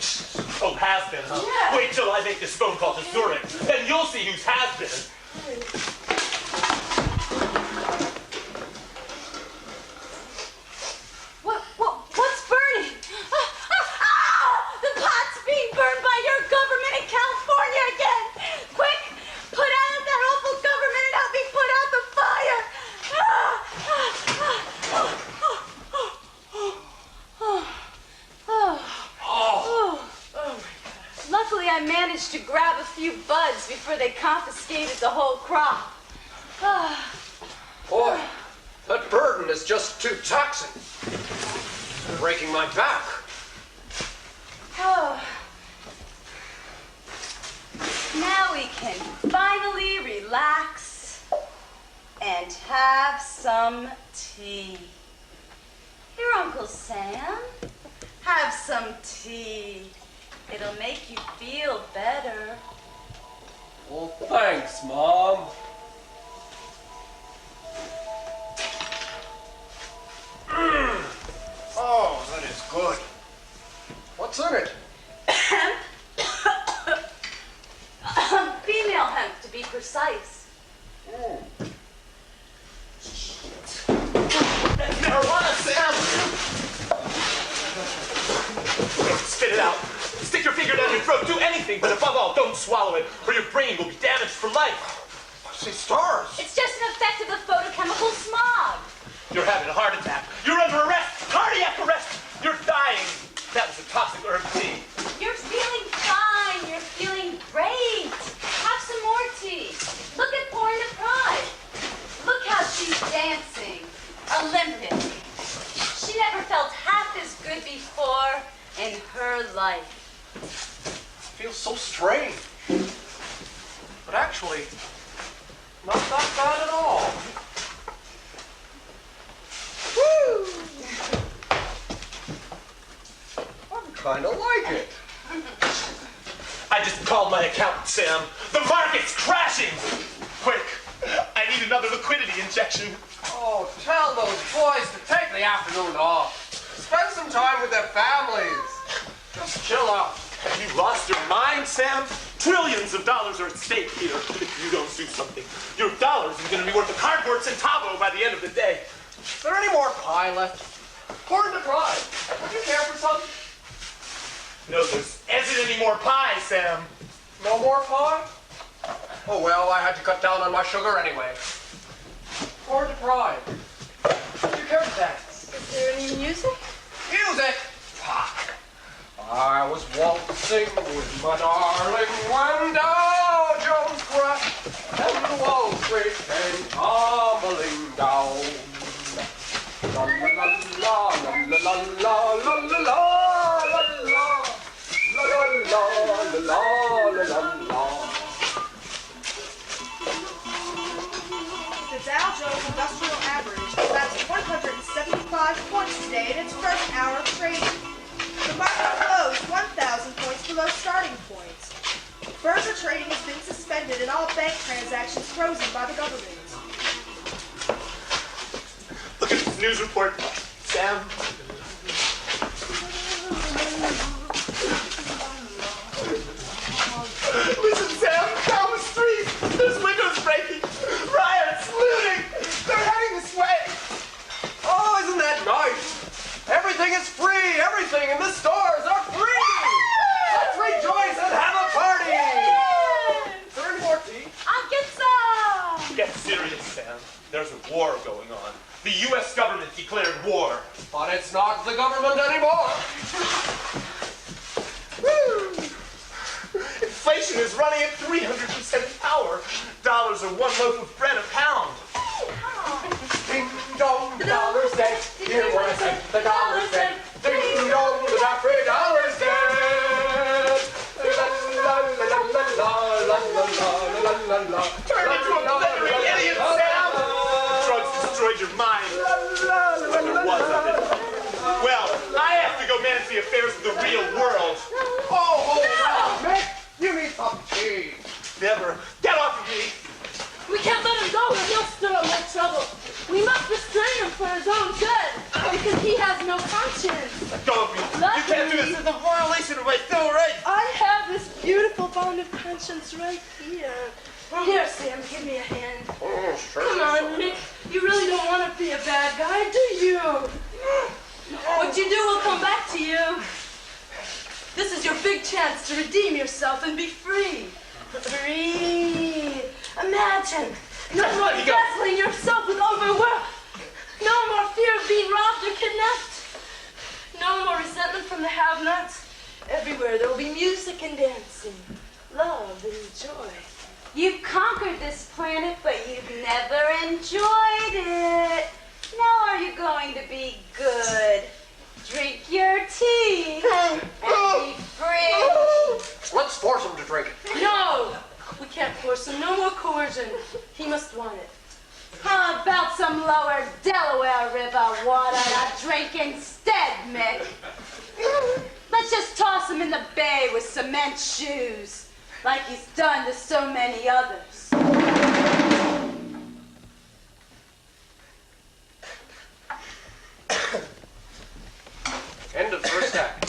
Oh, has been, huh? Yeah. Wait till I make this phone call to Zurich. Then you'll see who's has been. What's burning? The pot's being burned by your government in California again. Quick, put out that awful government and help me put out the fire. Luckily, I managed to grab a few buds before they confiscated the whole crop. Boy, that burden is just too taxing. Breaking my back. Now we can finally relax and have some tea. Here, Uncle Sam, have some tea. It'll make you feel better. Well, thanks, Mom. Oh, that is good. What's in it? Hemp. Female hemp, to be precise. Marijuana, Sam! Spit it out. Stick your finger down your throat. Do anything, but above all, don't swallow it, or your brain will be damaged for life. I see stars. It's just an effect of the photochemical smog. You're having a heart attack. You're under arrest. Cardiac arrest. You're dying. That was a toxic herb tea. You're feeling fine. You're feeling great. Have some more tea. Look at Porn to Pride. Look how she's dancing. Olympic. She never felt half as good before in her life. Feels so strange. But actually, not that bad at all. Woo! Kinda like it. I just called my accountant, Sam. The market's crashing! Quick, I need another liquidity injection. Oh, tell those boys to take the afternoon off. Spend some time with their families. Just chill out. Have you lost your mind, Sam? Trillions of dollars are at stake here. If you don't do something, your dollars are going to be worth a cardboard centavo by the end of the day. Is there any more pie left? Corn to try. Would you care for some? No, there isn't any more pie, Sam. No more pie? Oh well, I had to cut down on my sugar anyway. Corn to try. Would you care to dance? Is there any music? Music! I was waltzing with my darling when Dow Jones crashed and Wall Street came tumbling down. La la la la la la la la la la la la la. The Dow Jones Industrial Average is at 175 points today in its first hour of trading. The market closed 1,000 points below starting point. Further trading has been suspended and all bank transactions frozen by the government. Look at this news report, Sam. Listen, Sam, down the street, there's windows breaking, riots, looting. They're heading this way. Oh, isn't that nice? Everything is free. Everything in the stores are free. Let's rejoice and have a party. Is there any more tea? I'll get some! Get serious, Sam. There's a war going on. The U.S. government declared war. But it's not the government anymore. Woo! Inflation is running at 300% power. Dollars are one loaf of bread a pound. Ding dong, the dollar's dead. Hear what I say, the dollar's dead. Ding dong, the Daffy dollar's dead. La la la la la la la la la la. Turn into a blithering idiot, Sam! Drugs destroyed your mind. What there was of it. Well, I have to go manage the affairs of the real world. Oh, hold on, Mick. You need some tea. Never. Get off of me! We can't let him go or he'll stir up more trouble. We must restrain him for his own good, because he has no conscience. Let go of me. You can't do this. It's a violation of my civil rights. I have this beautiful bond of conscience right here. Here, Sam, give me a hand. Oh, sure. Come on, Nick. You really don't want to be a bad guy, do you? What you do will come back to you. This is your big chance to redeem yourself and be free. Free. Imagine. No more dazzling yourself with overwork. No more fear of being robbed or kidnapped. No more resentment from the have-nots. Everywhere there will be music and dancing, love and joy. You've conquered this planet, but you've never enjoyed it. Now are you going to be good? Drink your tea and be free. Let's force him to drink it. No! We can't force him. No more coercion. He must want it. How about some lower Delaware River water to drink instead, Mick? Let's just toss him in the bay with cement shoes, like he's done to so many others. End of first act.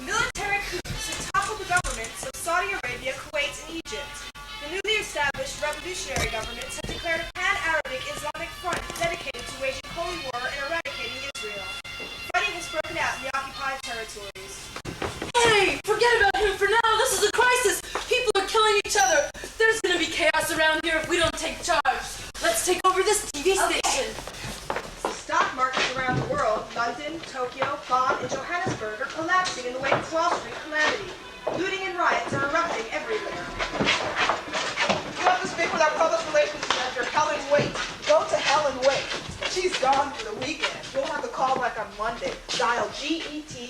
Military coups have toppled the governments of Saudi Arabia, Kuwait, and Egypt. The newly established revolutionary governments have declared a pan-Arabic Islamic front dedicated to waging holy war and eradicating Israel. Fighting has broken out in the occupied territories. Hey, forget about him for now. This is a crisis. People are killing each other. There's going to be chaos around here if we don't take charge. Let's take over this TV station. The stock markets around the world, London, Tokyo, Bonn, and Johannesburg, are collapsing in the wake of Wall Street calamity. Looting and riots are erupting everywhere. You have to speak with our public relations manager, Helen Waite. She's gone for the weekend. You'll have to call back on Monday. Dial GETLOSD.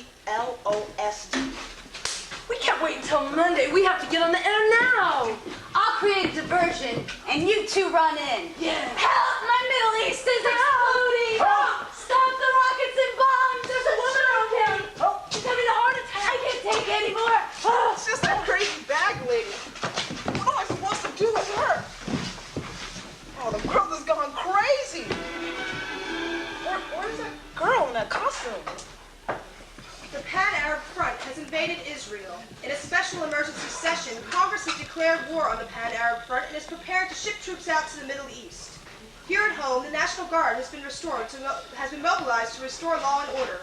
We can't wait until Monday. We have to get on the air now. I'll create a diversion, and you two run in. Yeah. Help! My Middle East is exploding! Stop the rockets and bombs! There's a woman around here! She's having a heart attack! I can't take it anymore! It's just that crazy bag lady. What am I supposed to do with her? Oh, the world has gone crazy. Where's that girl in that costume? The Pan-Arab Front has invaded Israel. In a special emergency session, Congress has declared war on the Pan-Arab Front and is prepared to ship troops out to the Middle East. Here at home, the National Guard has been mobilized to restore law and order.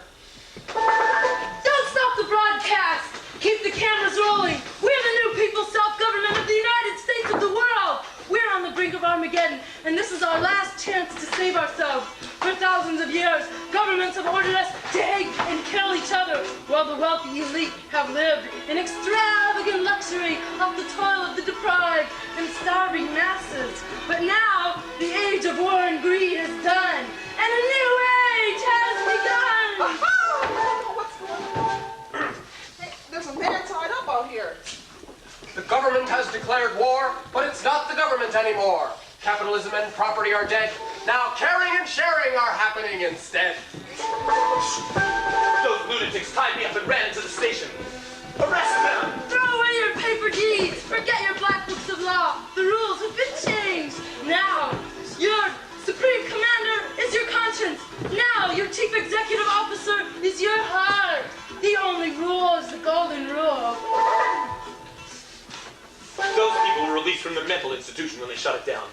Don't stop the broadcast. Keep the cameras rolling. We're the new people self-government of the United States of the world. We're on the brink of Armageddon, and this is our last chance to save ourselves. For thousands of years, governments have ordered us to hate and kill each other, while the wealthy elite have lived in extravagant luxury off the toil of the deprived and starving masses. But now, the age of war and greed is done, and a new age has begun. What's going on? Hey, there's a man tied up out here. The government has declared war, but it's not the government anymore. Capitalism and property are dead. Now caring and sharing are happening instead. Those lunatics tied me up and ran into the station. Arrest them! Throw away your paper deeds. Forget your black books of law. The rules have been changed. Now, your supreme commander is your conscience. Now, your chief executive officer is your heart. The only rule is the golden rule. Those people were released from the mental institution when they shut it down.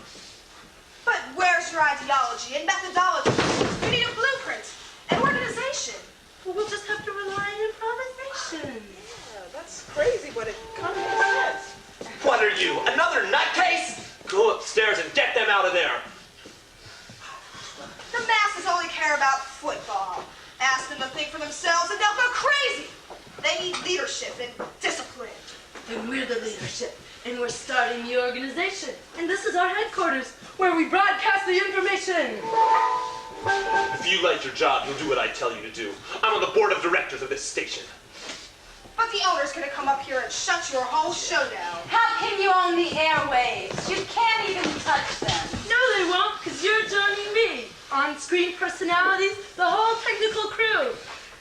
But where's your ideology and methodology? You need a blueprint, an organization. Well, we'll just have to rely on improvisation. Yeah, that's crazy, but it kind of makes sense. What are you, another nutcase? Go upstairs and get them out of there. The masses only care about football. Ask them to think for themselves and they'll go crazy. They need leadership and discipline. And we're the leadership, and we're starting the organization. And this is our headquarters, where we broadcast the information. If you like your job, you'll do what I tell you to do. I'm on the board of directors of this station. But the owner's gonna come up here and shut your whole show down. How can you own the airwaves? You can't even touch them. No, they won't, because you're joining me. On-screen personalities, the whole technical crew.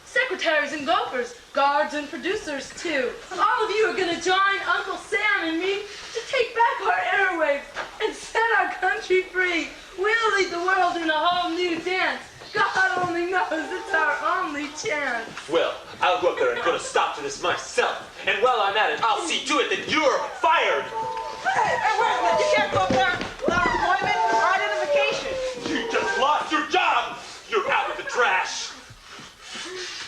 Secretaries and gophers, guards and producers, too. All of you are going to join Uncle Sam and me to take back our airwaves and set our country free. We'll lead the world in a whole new dance. God only knows it's our only chance. Well, I'll go up there and put a stop to this myself. And while I'm at it, I'll see to it that you're fired. Hey, wait a minute. You can't go up there without employment or identification. You just lost your job. You're out of the trash.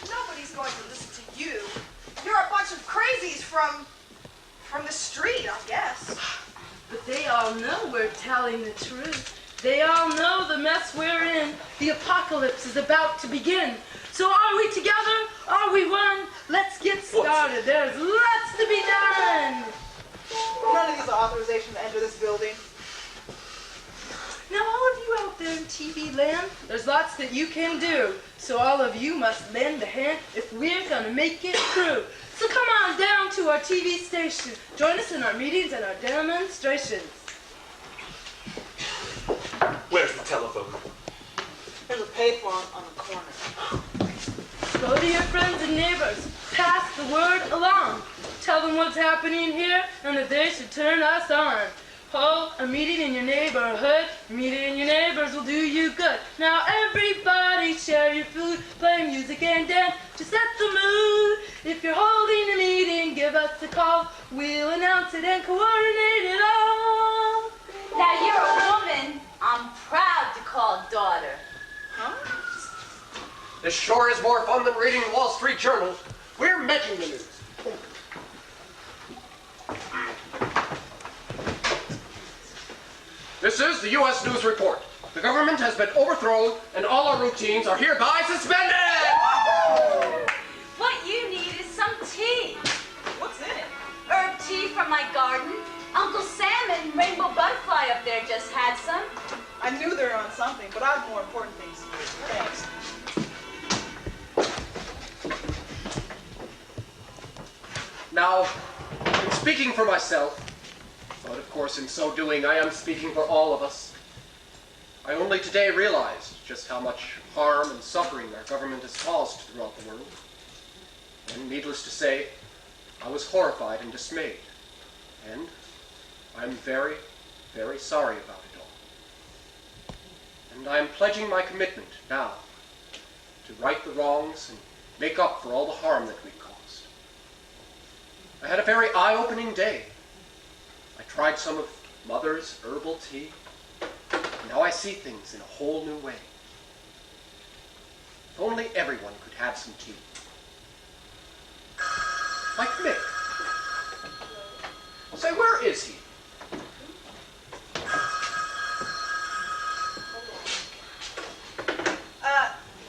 Nobody's going to listen to you. You're a bunch of crazies from the street, I guess. But they all know we're telling the truth. They all know the mess we're in. The apocalypse is about to begin. So are we together? Are we one? Let's get started. There's lots to be done. None of these are authorization to enter this building. Now, all of you out there in TV land, there's lots that you can do. So all of you must lend a hand if we're gonna make it through. So come on down to our TV station. Join us in our meetings and our demonstrations. Where's the telephone? There's a payphone on the corner. Go to your friends and neighbors. Pass the word along. Tell them what's happening here and that they should turn us on. Hold a meeting in your neighborhood. Meeting your neighbors will do you good. Now everybody share your food, play music and dance to set the mood. If you're holding a meeting, give us a call. We'll announce it and coordinate it all. Now you're a woman I'm proud to call daughter. This sure is more fun than reading the Wall Street Journal. We're making the news. This is the U.S. News Report. The government has been overthrown and all our routines are hereby suspended! What you need is some tea. What's in it? Herb tea from my garden. Uncle Sam and Rainbow Butterfly up there just had some. I knew they were on something, but I have more important things to do. Thanks. Now, in speaking for myself, but of course in so doing I am speaking for all of us, I only today realized just how much harm and suffering our government has caused throughout the world. And needless to say, I was horrified and dismayed. And I'm very, very sorry about it all. And I am pledging my commitment now to right the wrongs and make up for all the harm that we caused. I had a very eye-opening day. I tried some of Mother's herbal tea. Now I see things in a whole new way. If only everyone could have some tea. Like Mick. Say, where is he?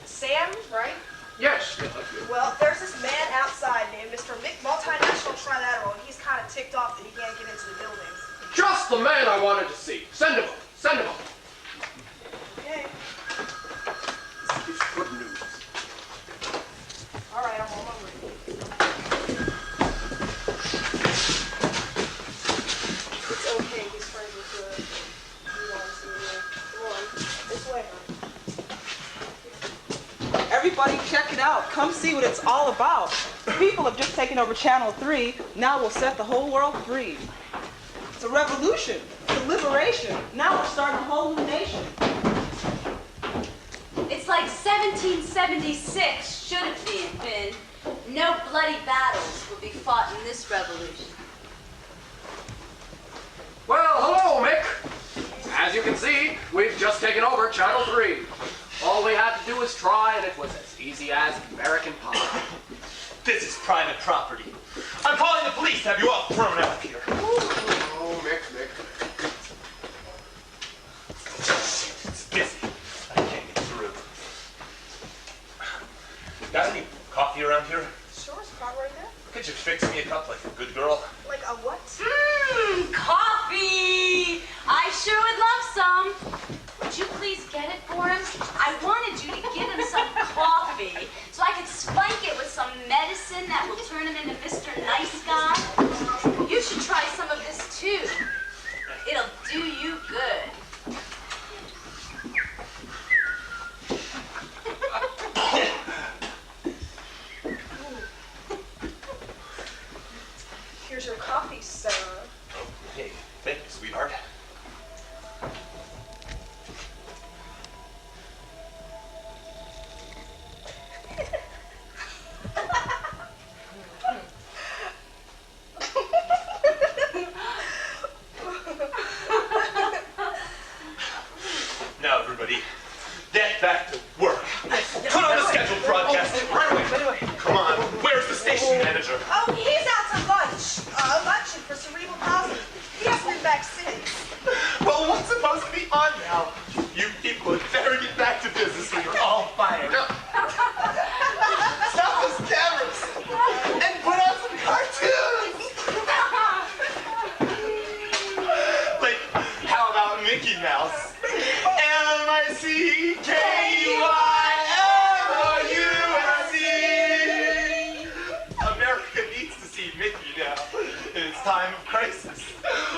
Sam, right? Yes. Well, there's this man outside named Mr. Mick Multinational Trilateral, and he's kind of ticked off that he can't get into the buildings. Just the man I wanted to see. Send him up. Send him up. Okay. This is good news. All right, I'm on my way. It's okay. He's friends with the ones in the one. This way, huh? Everybody check it out. Come see what it's all about. The people have just taken over Channel 3. Now we'll set the whole world free. It's a revolution. It's a liberation. Now we're starting a whole new nation. It's like 1776 should have been. No bloody battles will be fought in this revolution. Well, hello, Mick. As you can see, we've just taken over Channel 3. All we had to do was try, and it was as easy as American pie. This is private property. I'm calling the police to have you all thrown out here. Oh, Mick. It's busy. I can't get through. Got any coffee around here? Sure, it's pot right there. Could you fix me a cup like a good girl? Like a what? Coffee! I sure would love some. Would you please get it for him? I wanted you to give him some coffee so I could spike it with some medicine that will turn him into Mr. Nice Guy. You should try some of this too. It'll do you good. Here's your coffee, sir. Oh, hey, thank you, sweetheart. Now, everybody, get back to work. Put on the scheduled broadcast right away. Come on, where's the station manager? Oh, he's out to lunch. Luncheon for cerebral palsy. He hasn't been back since. Well, what's supposed to be on now? You people had better get back to business or you're all fired. Stop those cameras and put on some cartoons. Like, how about Mickey Mouse? M-I-C-K-Y-M-O-U-S-E. America needs to see Mickey now in its time of crisis.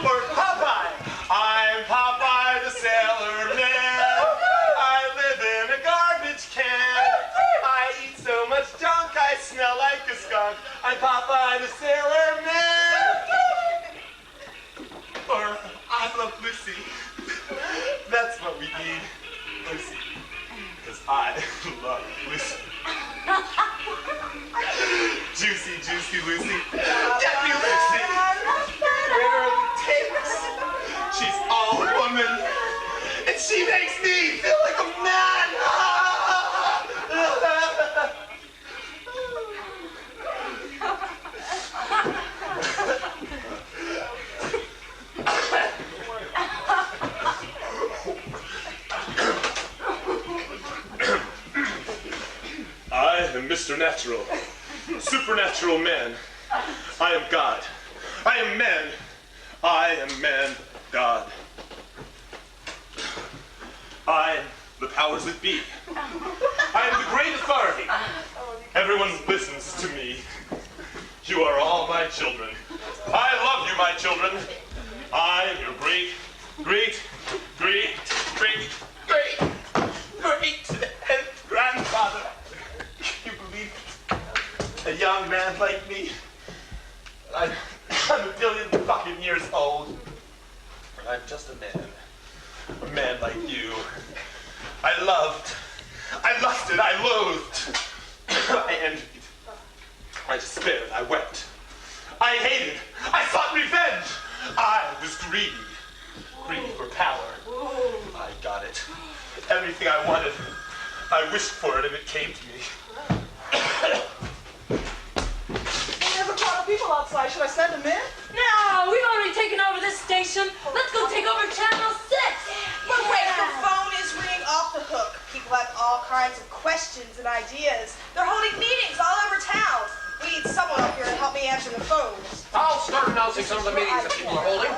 Or Popeye. I'm Popeye the Sailor Man. I live in a garbage can. I eat so much junk I smell like a skunk. I'm Popeye the Sailor Man. Or I love Lucy. That's what we need. Lucy. Because I love Lucy. Juicy, juicy Lucy. Get me Lucy. Winner of the tapes. She's all woman. And she makes me feel like a man. I am Mr. Natural, supernatural man. I am God. I am man. I am man, God. I am the powers that be. I am the great authority. Everyone listens to me. You are all my children. I love you, my children. I am your great, great, great, great, great, great grandfather. Can you believe it? A young man like me. I'm a billion fucking years old. And I'm just a man. A man like you. I loved. I lusted. I loathed. I envied. I despaired. I wept. I hated. I sought revenge. I was greedy. Greedy for power. I got it. Everything I wanted. I wished for it and it came to me. There's a crowd of people outside. Should I send them in? No, we've already taken over this station. Let's go take over Channel 6. But wait, the phone is ringing off the hook. People have all kinds of questions and ideas. They're holding meetings all over town. We need someone up here to help me answer the phones. I'll start announcing some of the meetings that people are holding.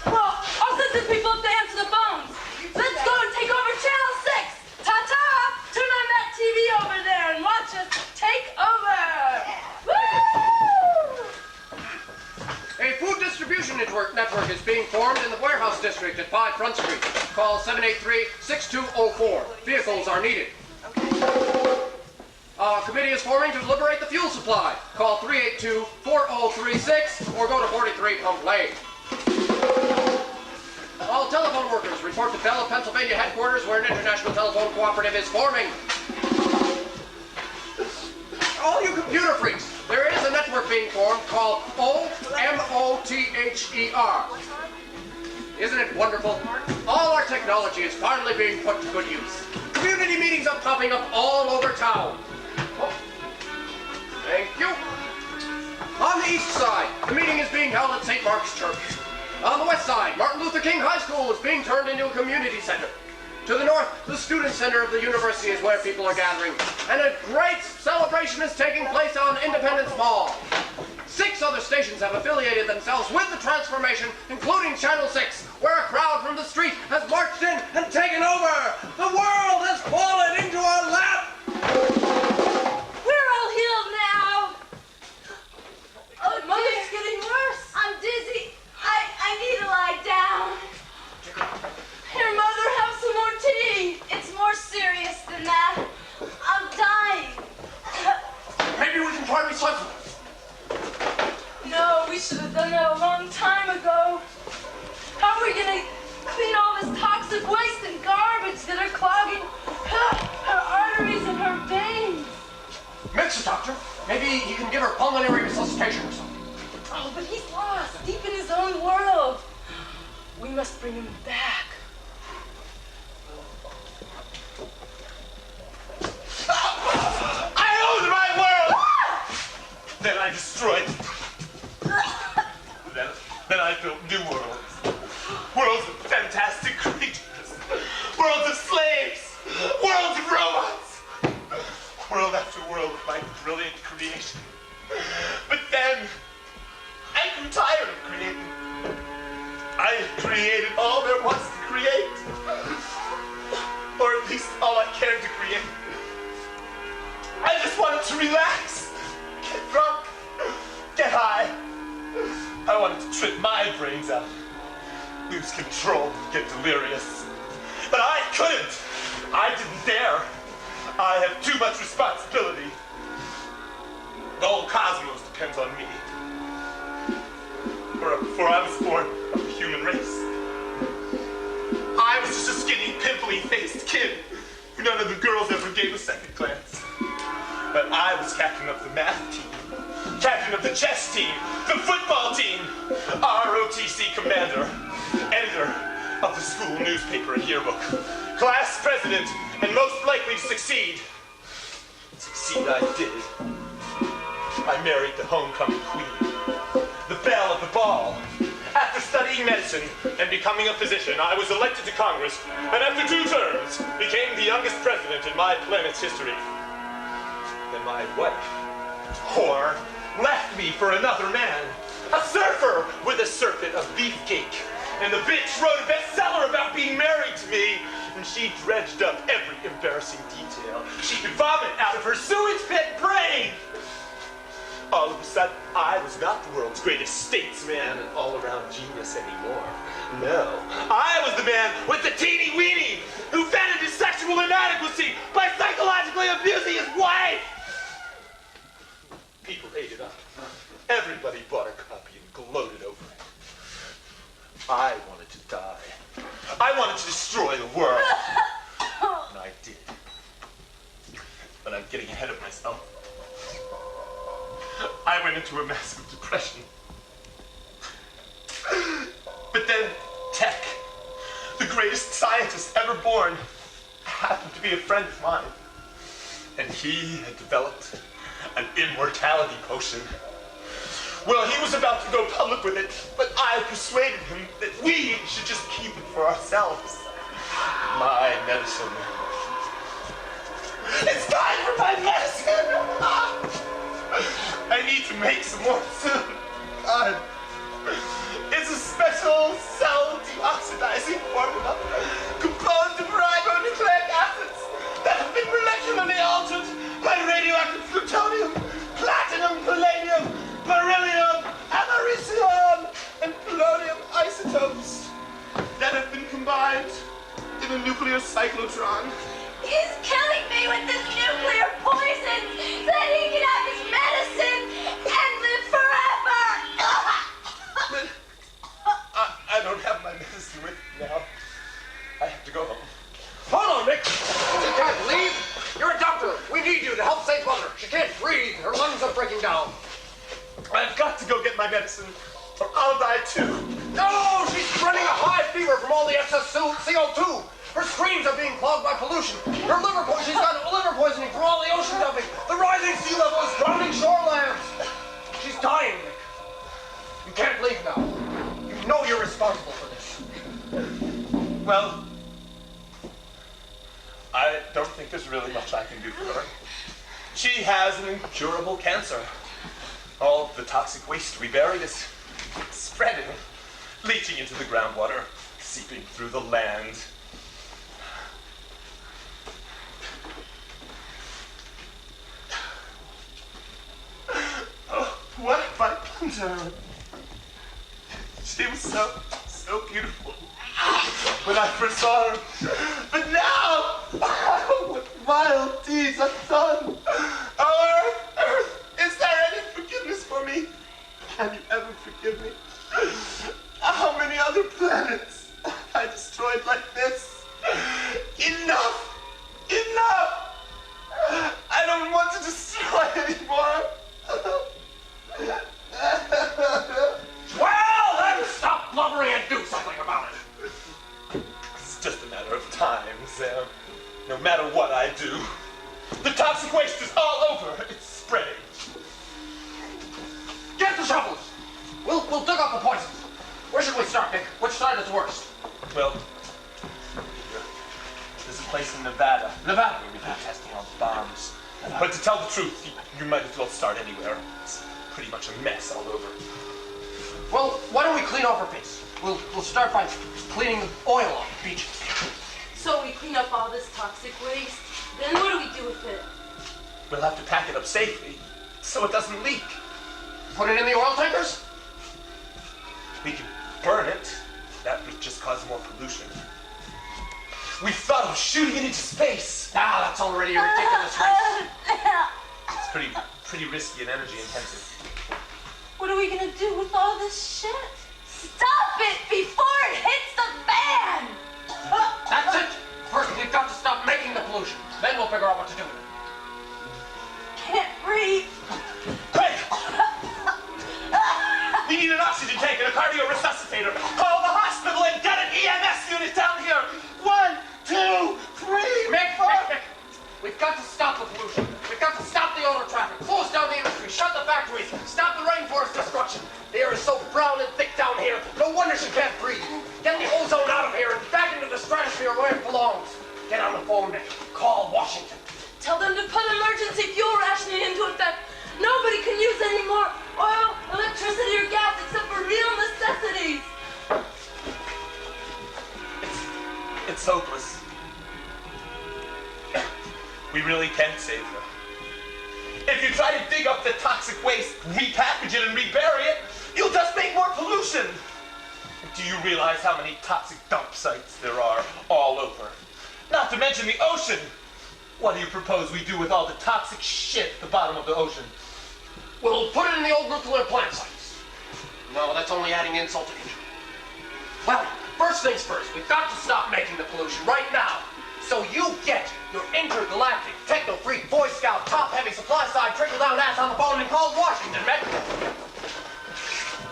Well, I'll send some people up to answer the phones. Let's go and take over Channel 6. Ta-ta! Turn on that TV over there and watch us take over. Woo! A food distribution network is being formed in the warehouse district at 5 Front Street. Call 783-6204. Vehicles are needed. A committee is forming to liberate the fuel supply. Call 382-4036 or go to 43 Pump Lane. All telephone workers report to Bell of Pennsylvania headquarters where an international telephone cooperative is forming. All you computer freaks, there is a network being formed called OMOTHER. Isn't it wonderful? All our technology is finally being put to good use. Community meetings are popping up all over town. Oh, thank you. On the east side, the meeting is being held at St. Mark's Church. On the west side, Martin Luther King High School is being turned into a community center. To the north, the student center of the university is where people are gathering. And a great celebration is taking place on Independence Mall. 6 other stations have affiliated themselves with the transformation, including Channel 6, where a crowd from the street has marched in and taken over. The world has fallen into our lap. We're all healed now. Oh, Mother's getting worse. I'm dizzy. I need to lie down. Here, Mother, have some more tea. It's more serious than that. I'm dying. Maybe we can try recycling. No, we should have done that a long time ago. How are we going to clean all this toxic waste and garbage that are clogging her arteries and her veins? Mix it, doctor. Maybe he can give her pulmonary resuscitation or something. Oh, but he's lost, deep in his own world. We must bring him back. I own my world! Then I destroyed it. Then I built new worlds. Worlds of fantastic creatures. Worlds of slaves. Worlds of robots. World after world of my brilliant creation. But then, I grew tired of creating. I have created all there was to create. Or at least all I cared to create. I just wanted to relax, get drunk, get high. I wanted to trip my brains out, lose control, get delirious. But I couldn't. I didn't dare. I have too much responsibility. The whole cosmos depends on me. For I was born of the human race. I was just a skinny, pimply-faced kid who none of the girls ever gave a second glance. But I was captain of the math team, captain of the chess team, the football team, ROTC commander, editor of the school newspaper and yearbook, class president, and most likely to succeed. Succeed I did. I married the homecoming queen, the belle of the ball. After studying medicine and becoming a physician, I was elected to Congress, and after 2 terms, became the youngest president in my planet's history. Then my wife, whore, left me for another man. A surfer with a circuit of beefcake. And the bitch wrote a bestseller about being married to me and she dredged up every embarrassing detail. She could vomit out of her sewage pit brain. All of a sudden, I was not the world's greatest statesman and all-around genius anymore. No, I was the man with the teeny weenie who vented his sexual inadequacy by psychologically abusing his wife. People ate it up. Everybody bought a copy and gloated over it. I wanted to die. I wanted to destroy the world. And I did. But I'm getting ahead of myself. I went into a massive depression. But then Tech, the greatest scientist ever born, happened to be a friend of mine. And he had developed an immortality potion. Well, he was about to go public with it, but I persuaded him that we should just keep it for ourselves. My medicine. It's time for my medicine! I need to make some more soon. God. It's a special cell deoxidizing formula composed of ribonucleic acids that have been molecularly altered by radioactive plutonium, platinum, palladium, beryllium, americium, and polonium isotopes that have been combined in a nuclear cyclotron. He's killing me with this nuclear poison so that he can have his medicine and live forever! But I don't have my medicine with me now. I have to go home. Hold on, Nick. You can't leave. You're a doctor. We need you to help save Mother. She can't breathe. Her lungs are breaking down. I've got to go get my medicine, or I'll die too. No, she's running a high fever from all the excess CO2. Her screens are being clogged by pollution. She's got liver poisoning from all the ocean dumping. The rising sea level is drowning shorelands. She's dying, Nick. You can't leave now. You know you're responsible for this. Well, I don't think there's really much I can do for her. She has an incurable cancer. All the toxic waste we buried is spreading, leaching into the groundwater, seeping through the land. Oh, what have I done to her? She was so beautiful when I first saw her. But now, what vile deeds I've done. Oh, Earth, is there any forgiveness for me? Can you ever forgive me? How many other planets have I destroyed like this? Enough! Enough! I don't want to destroy anymore. Well, then stop blubbering and do something about it. It's just a matter of time, Sam. No matter what I do, the toxic waste is all over. It's spreading. Get the shovels. We'll dig up the poison. Where should we start, Nick? Which side is worst? Well, there's a place in Nevada. Nevada. Where we've been testing all the bombs. But to tell the truth, you might as well start anywhere. It's pretty much a mess all over. Well, why don't we clean off our face? We'll start by cleaning the oil off the beaches. So we clean up all this toxic waste. Then what do we do with it? We'll have to pack it up safely so it doesn't leak. Put it in the oil tankers? We can burn it. That would just cause more pollution. We thought of shooting it into space. Ah, that's already a ridiculous race. It's pretty risky and energy intensive. What are we gonna do with all this shit? Stop it before it hits the fan! That's it. First, we've got to stop making the pollution. Then we'll figure out what to do with it. Can't breathe. Quick! We need an oxygen tank and a cardio resuscitator. Call the hospital and get an EMS unit down here. 1, 2, 3, Mick, 4. Mick. We've got to stop the pollution. We've got to stop the owner traffic, close down the industry, shut the factories, stop the rainforest destruction. The air is so brown and thick down here, no wonder she can't breathe. Get the ozone out of here and back into the stratosphere where it belongs. Get on the phone, Nick. Call Washington. Tell them to put emergency fuel rationing into effect. Nobody can use any more oil, electricity, or gas except for real necessities. It's hopeless. we really can save them. If you try to dig up the toxic waste, repackage it, and rebury it, you'll just make more pollution. Do you realize how many toxic dump sites there are all over? Not to mention the ocean. What do you propose we do with all the toxic shit at the bottom of the ocean? We'll put it in the old nuclear plant sites. No, that's only adding insult to injury. Well, first things first, we've got to stop making the pollution right now. So you get your intergalactic, techno-freak, Boy Scout, top-heavy, supply-side, trickle-down ass on the phone and call Washington, man.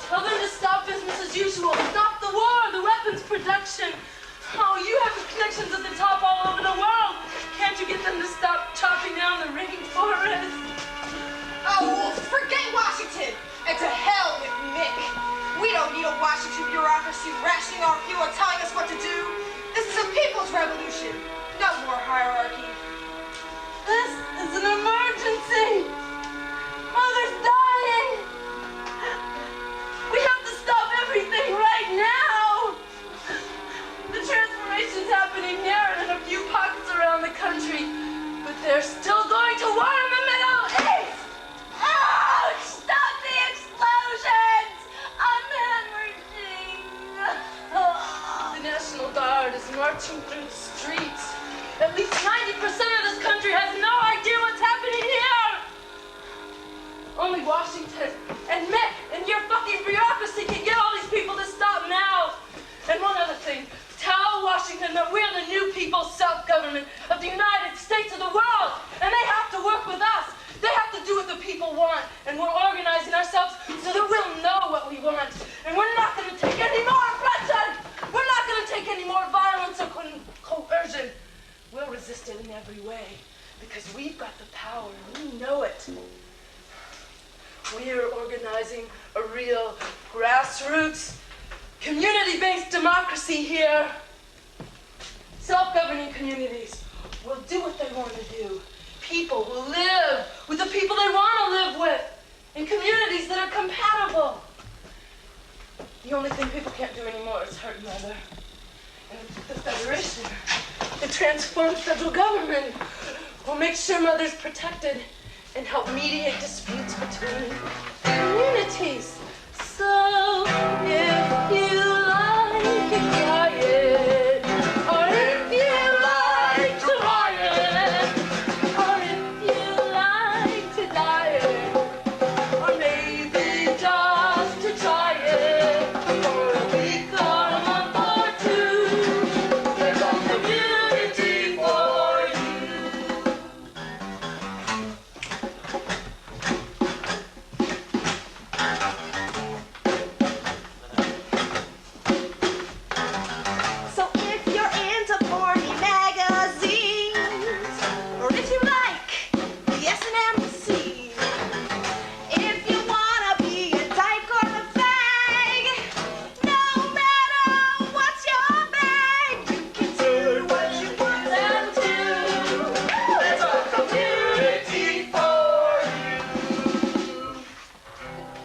Tell them to stop business as usual. Stop the war, the weapons production. Oh, you have the connections at the top all over the world. Can't you get them to stop chopping down the rainforest? Oh, forget Washington! And to hell with Mick! We don't need a Washington bureaucracy rationing our fuel or telling us what to do. This is a people's revolution. No more hierarchy. This is an emergency. Mother's dying. We have to stop everything right now. The transformation's happening here and in a few pockets around the country, but they're still going to war in the Middle East. Ouch! Stop the explosions! I'm hemorrhaging. The National Guard is marching through the streets. At least 90% of this country has no idea what's happening here. Only Washington and Mick and your fucking bureaucracy can get all these people to stop now. And one other thing, tell Washington that we're the new people's self-government of the United States of the world, and they have to work with us. They have to do what the people want, and we're organizing ourselves so that we'll know what we want. And we're not going to take any more oppression. We're not going to take any more violence or coercion. We'll resist it in every way because we've got the power and we know it. We are organizing a real grassroots, community-based democracy here. Self-governing communities will do what they want to do. People will live with the people they want to live with in communities that are compatible. The only thing people can't do anymore is hurt Mother. And the Federation, the transformed federal government, will make sure Mother's protected and help mediate disputes between communities. So, if you like it, quiet, or if you like to riot, or if you like to diet, or maybe just to try it for a week or a month or two, there's a community for you. So if you're into porny magazines, or if you like the S&M scene, if you wanna be a dyke or a fag, no matter what's your bag, you can do what you want and do. There's a community for you.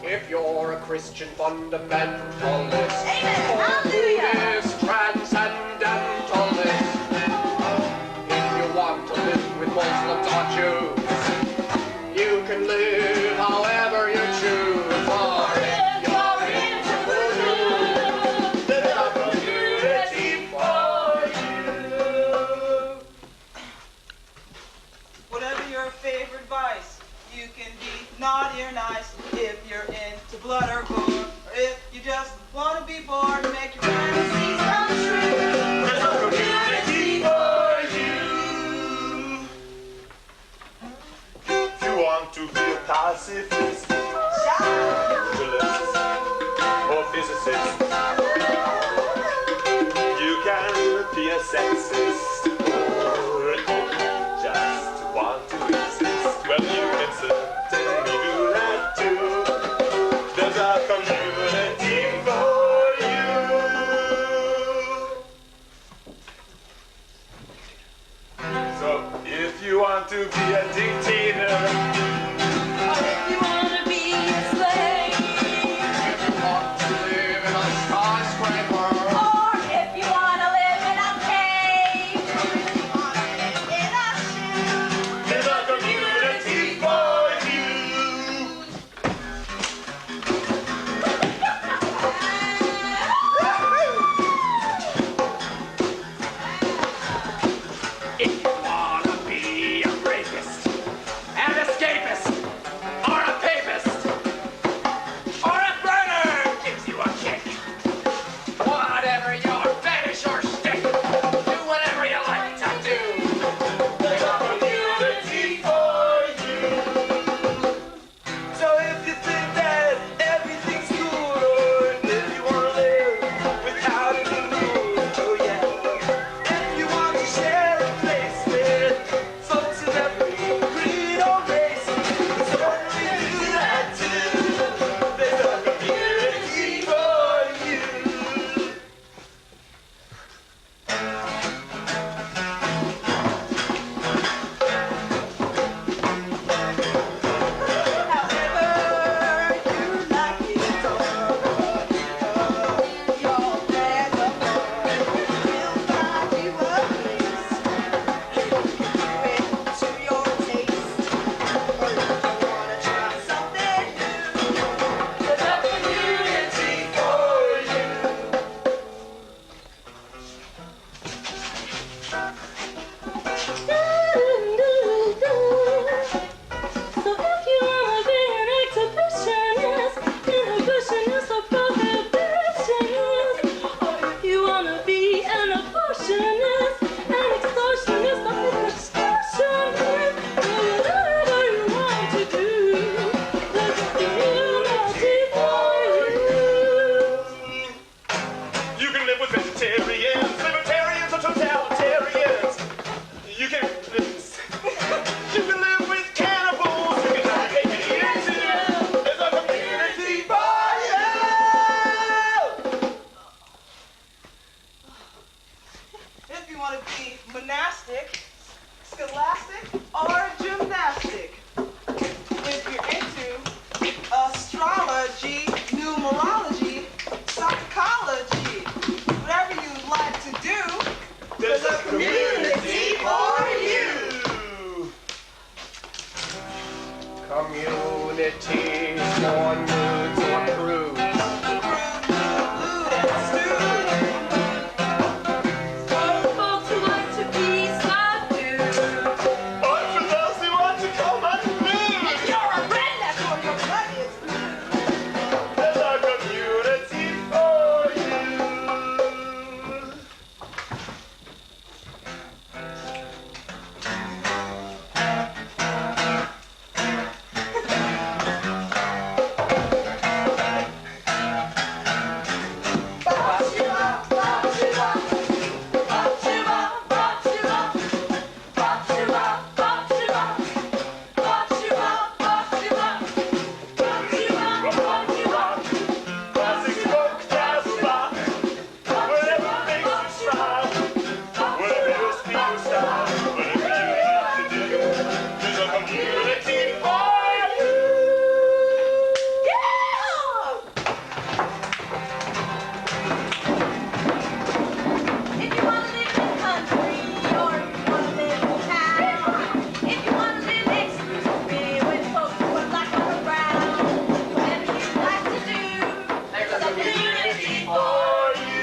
If you're a Christian fundamentalist, Amen. or Hallelujah. Buddhist transcendentalist, if you want to live with Muslims or Jews, you can live however you choose. Or if you're into voodoo, there's a community for you. Whatever your favorite vice, you can be naughty or nice. If you're into blood or gore, or if you just want to be bored, make your fantasies come true. There's a community for you. If you want to be a pacifist, journalist, or physicist, you can be a sexist, or if you just want to exist, well, you can certainly do that too. There's a community for you. So if you want to be a dictator, Or if you want to be a slave, If you want to live in a skyscraper, Or if you want to live in a cave, in a ship, communities, more moods or crews. Folks who like to be subdued. Or for those who want to come unglued. If you're a redneck or your blood is blue. There's our community for you. Classic folk jazz rock. Whatever makes you smile. Whatever your speed or style. Whatever you have to do. There's a community for you. If you want to live in the country or if you want to live in town, if you want to live exclusively with folks who are black or brown, whatever you like to do, there's a community for you.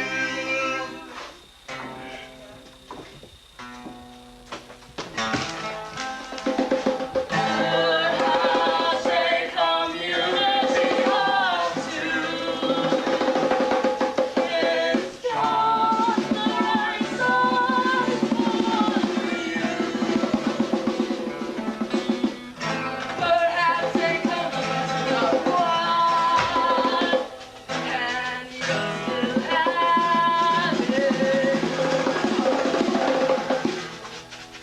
Perhaps a combination of one, and you still have it.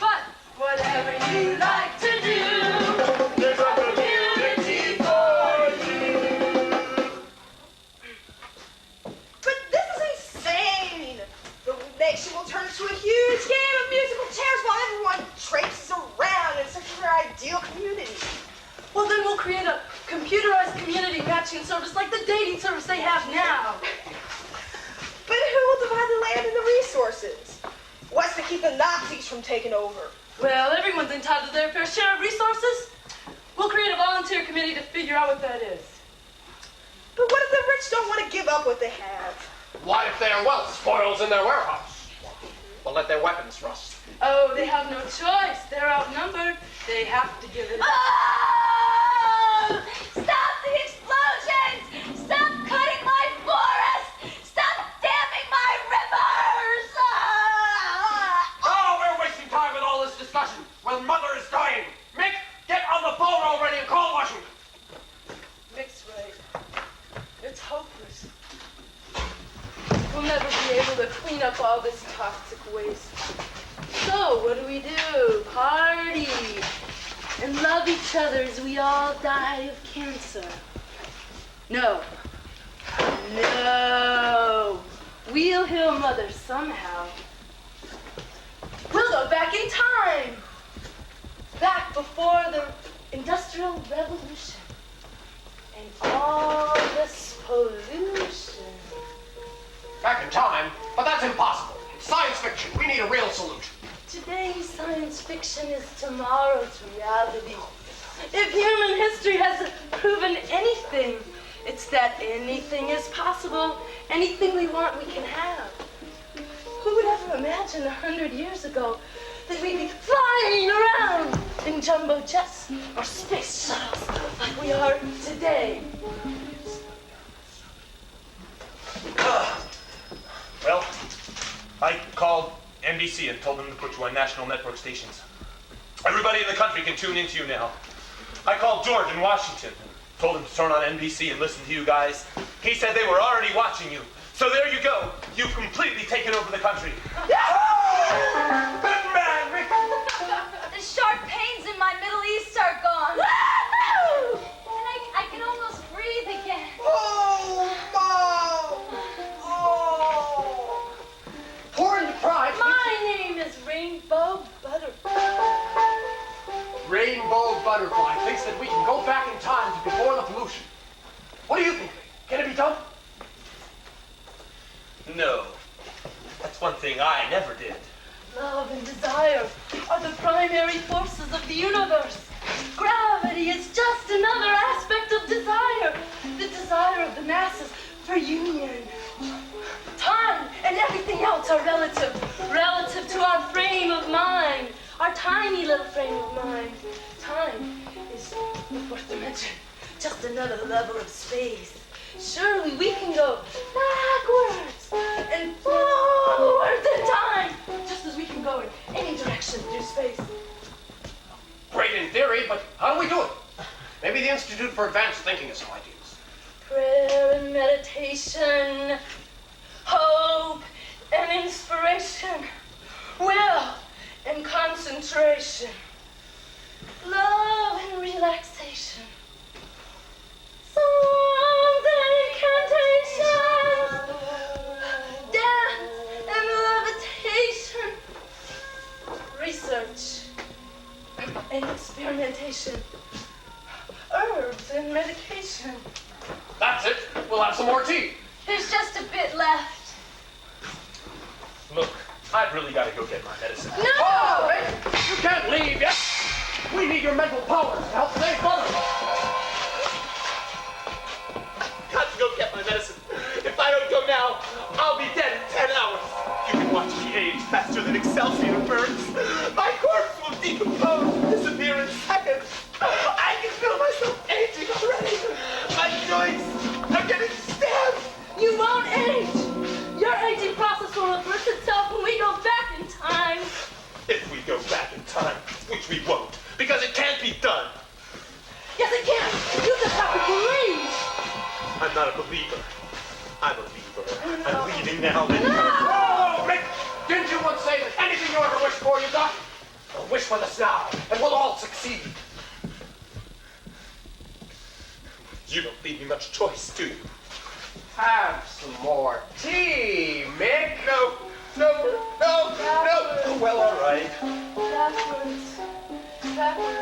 But whatever you like to do, There's a community for you. But this is insane! The nation will turn into a huge game of musical chairs while everyone traipses around in search of their ideal community. well, then we'll create a computerized community matching service like the dating service they have now. But who will divide the land and the resources? What's to keep the Nazis from taking over? Well, everyone's entitled to their fair share of resources. We'll create a volunteer committee to figure out what that is. But what if the rich don't want to give up what they have? What if their wealth spoils in their warehouse? Well, let their weapons rust. Oh, they have no choice. They're outnumbered. They have to give it up. Oh! Stop the explosions! Stop cutting my forests! Stop damming my rivers! Oh, we're wasting time with all this discussion when Mother is dying. Mick, get on the phone already and call Washington. Mixed right. It's hopeless. We'll never be able to clean up all this toxic waste. So, what do? Party and love each other as we all die of cancer. No. No. We'll heal Mother somehow. We'll go back in time. Back before the Industrial Revolution. And all this pollution. Back in time? But that's impossible. Science fiction. We need a real solution. Today's science fiction is tomorrow's reality. If human history has proven anything, it's that anything is possible. Anything we want, we can have. Who would ever imagine 100 years ago that we'd be flying around in jumbo jets or space shuttles like we are today? Well, I called NBC and told them to put you on national network stations. Everybody in the country can tune into you now. I called George in Washington and told him to turn on NBC and listen to you guys. He said they were already watching you. So there you go. You've completely taken over the country. The sharp pains in my Middle East are gone. And I can almost breathe again. Oh, Mom! Oh! Pour into pride. My name is Rainbow Butterfly. Rainbow Butterfly thinks that we can go back in time to before the pollution. What do you think? Can it be done? No. That's one thing I never did. Love and desire are the primary forces of the universe. Gravity is just another aspect union. Time and everything else are relative to our frame of mind, our tiny little frame of mind. Time is the fourth dimension, just another level of space. Surely we can go backwards and forwards in time, just as we can go in any direction through space. Great in theory, but how do we do it? Maybe the Institute for Advanced Thinking has some ideas. Prayer and meditation, hope and inspiration, will and concentration, love and relaxation, songs and incantation, dance and levitation, research and experimentation, herbs and medication. That's it. We'll have some more tea. There's just a bit left. Look, I've really got to go get my medicine. No! Oh, hey, you can't leave yet. We need your mental powers to help save Mother. Got to go get my medicine. If I don't go now, I'll be dead in 10 hours. You can watch me age faster than Excelsior burns. My corpse will decompose and disappear in seconds. I can feel myself aging already. My joints are getting stabbed. You won't age! Your aging process will reverse itself when we go back in time. If we go back in time, which we won't, because it can't be done. Yes, it can! You just have to believe! I'm not a believer. I'm a leaver. I'm leaving now. Oh, Rick, didn't you once say that anything you ever wish for, you got? Well, wish for this now, and we'll all succeed. You don't leave me much choice, do you? Have some more tea, Mick. No. Well, all right. Backwards in time.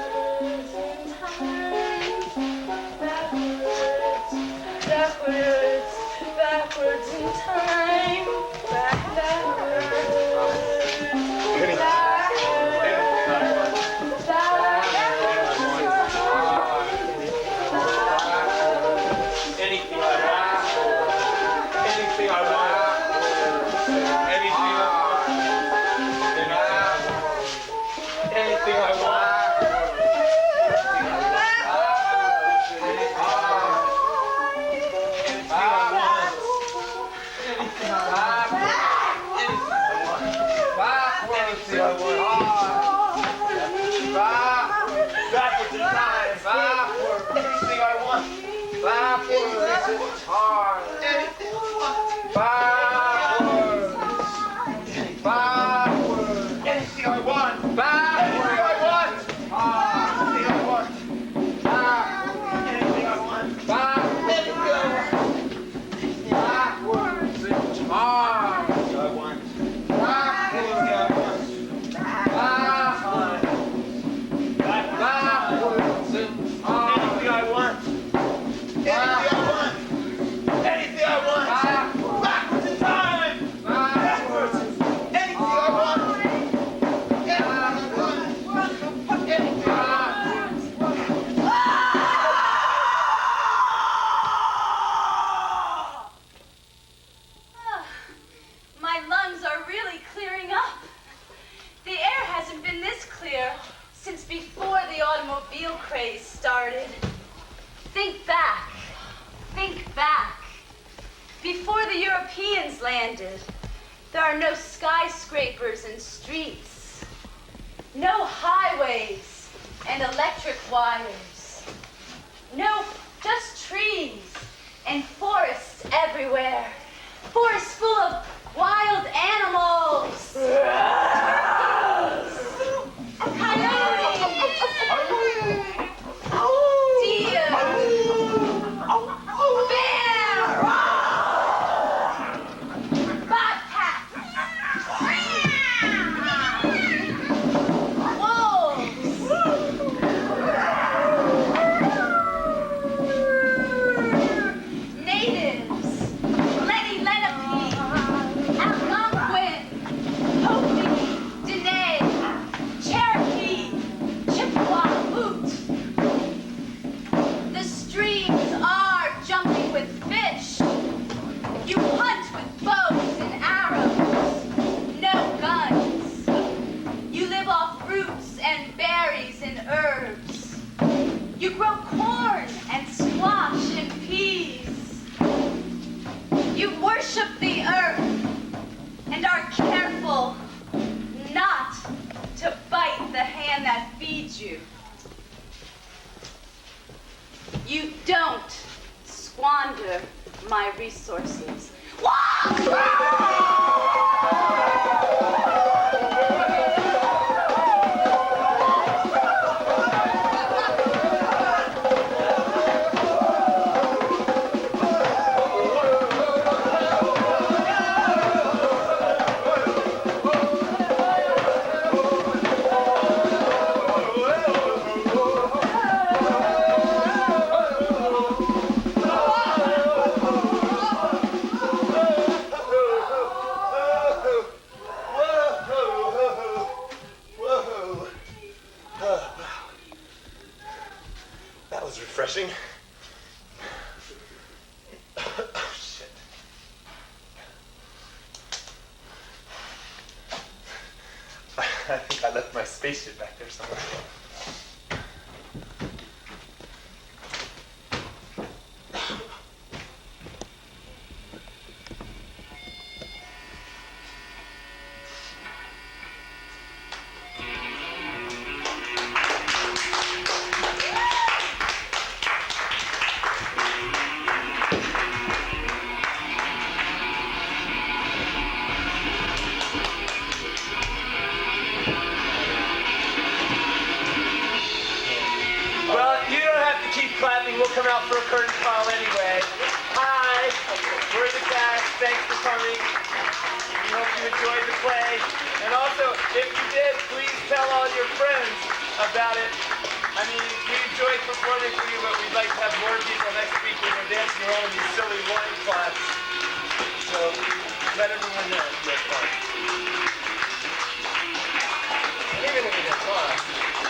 Backwards in time. Anything I want. Anything I want. Anything I want. Anything I want. Backwards in time. Anything I want. Backwards in time. Anything I want. Backwards. Backwards. Anything I want. Backwards. Anything I want. Backwards. Anything I want. Backwards. Anything I want. Backwards in time. Anything I want. Backwards. Anything I want. Backwards in time. Anything I want. Anything I want. Anything I want. Backwards in time. Backwards. Anything I want. Anything I want. Anything I My lungs are really clearing up. The air hasn't been this clear since before the automobile craze started. Think back. Think back. Before the Europeans landed, there are no skyscrapers and streets, no highways and electric wires, no, just trees and forests everywhere, forests full of wild animals. Coyotes, deer, bear, bobcats, wolves, natives, You don't squander my resources. That was refreshing. Oh, shit. I think I left my spaceship back there somewhere. We'll come out for a curtain call anyway. Hi, we're the cast. Thanks for coming. We hope you enjoyed the play. And also, if you did, please tell all your friends about it. I mean, we enjoyed performing for you, but we'd like to have more people next week when you're dancing around in these silly loincloths. So, let everyone know you had fun. Even if you had fun.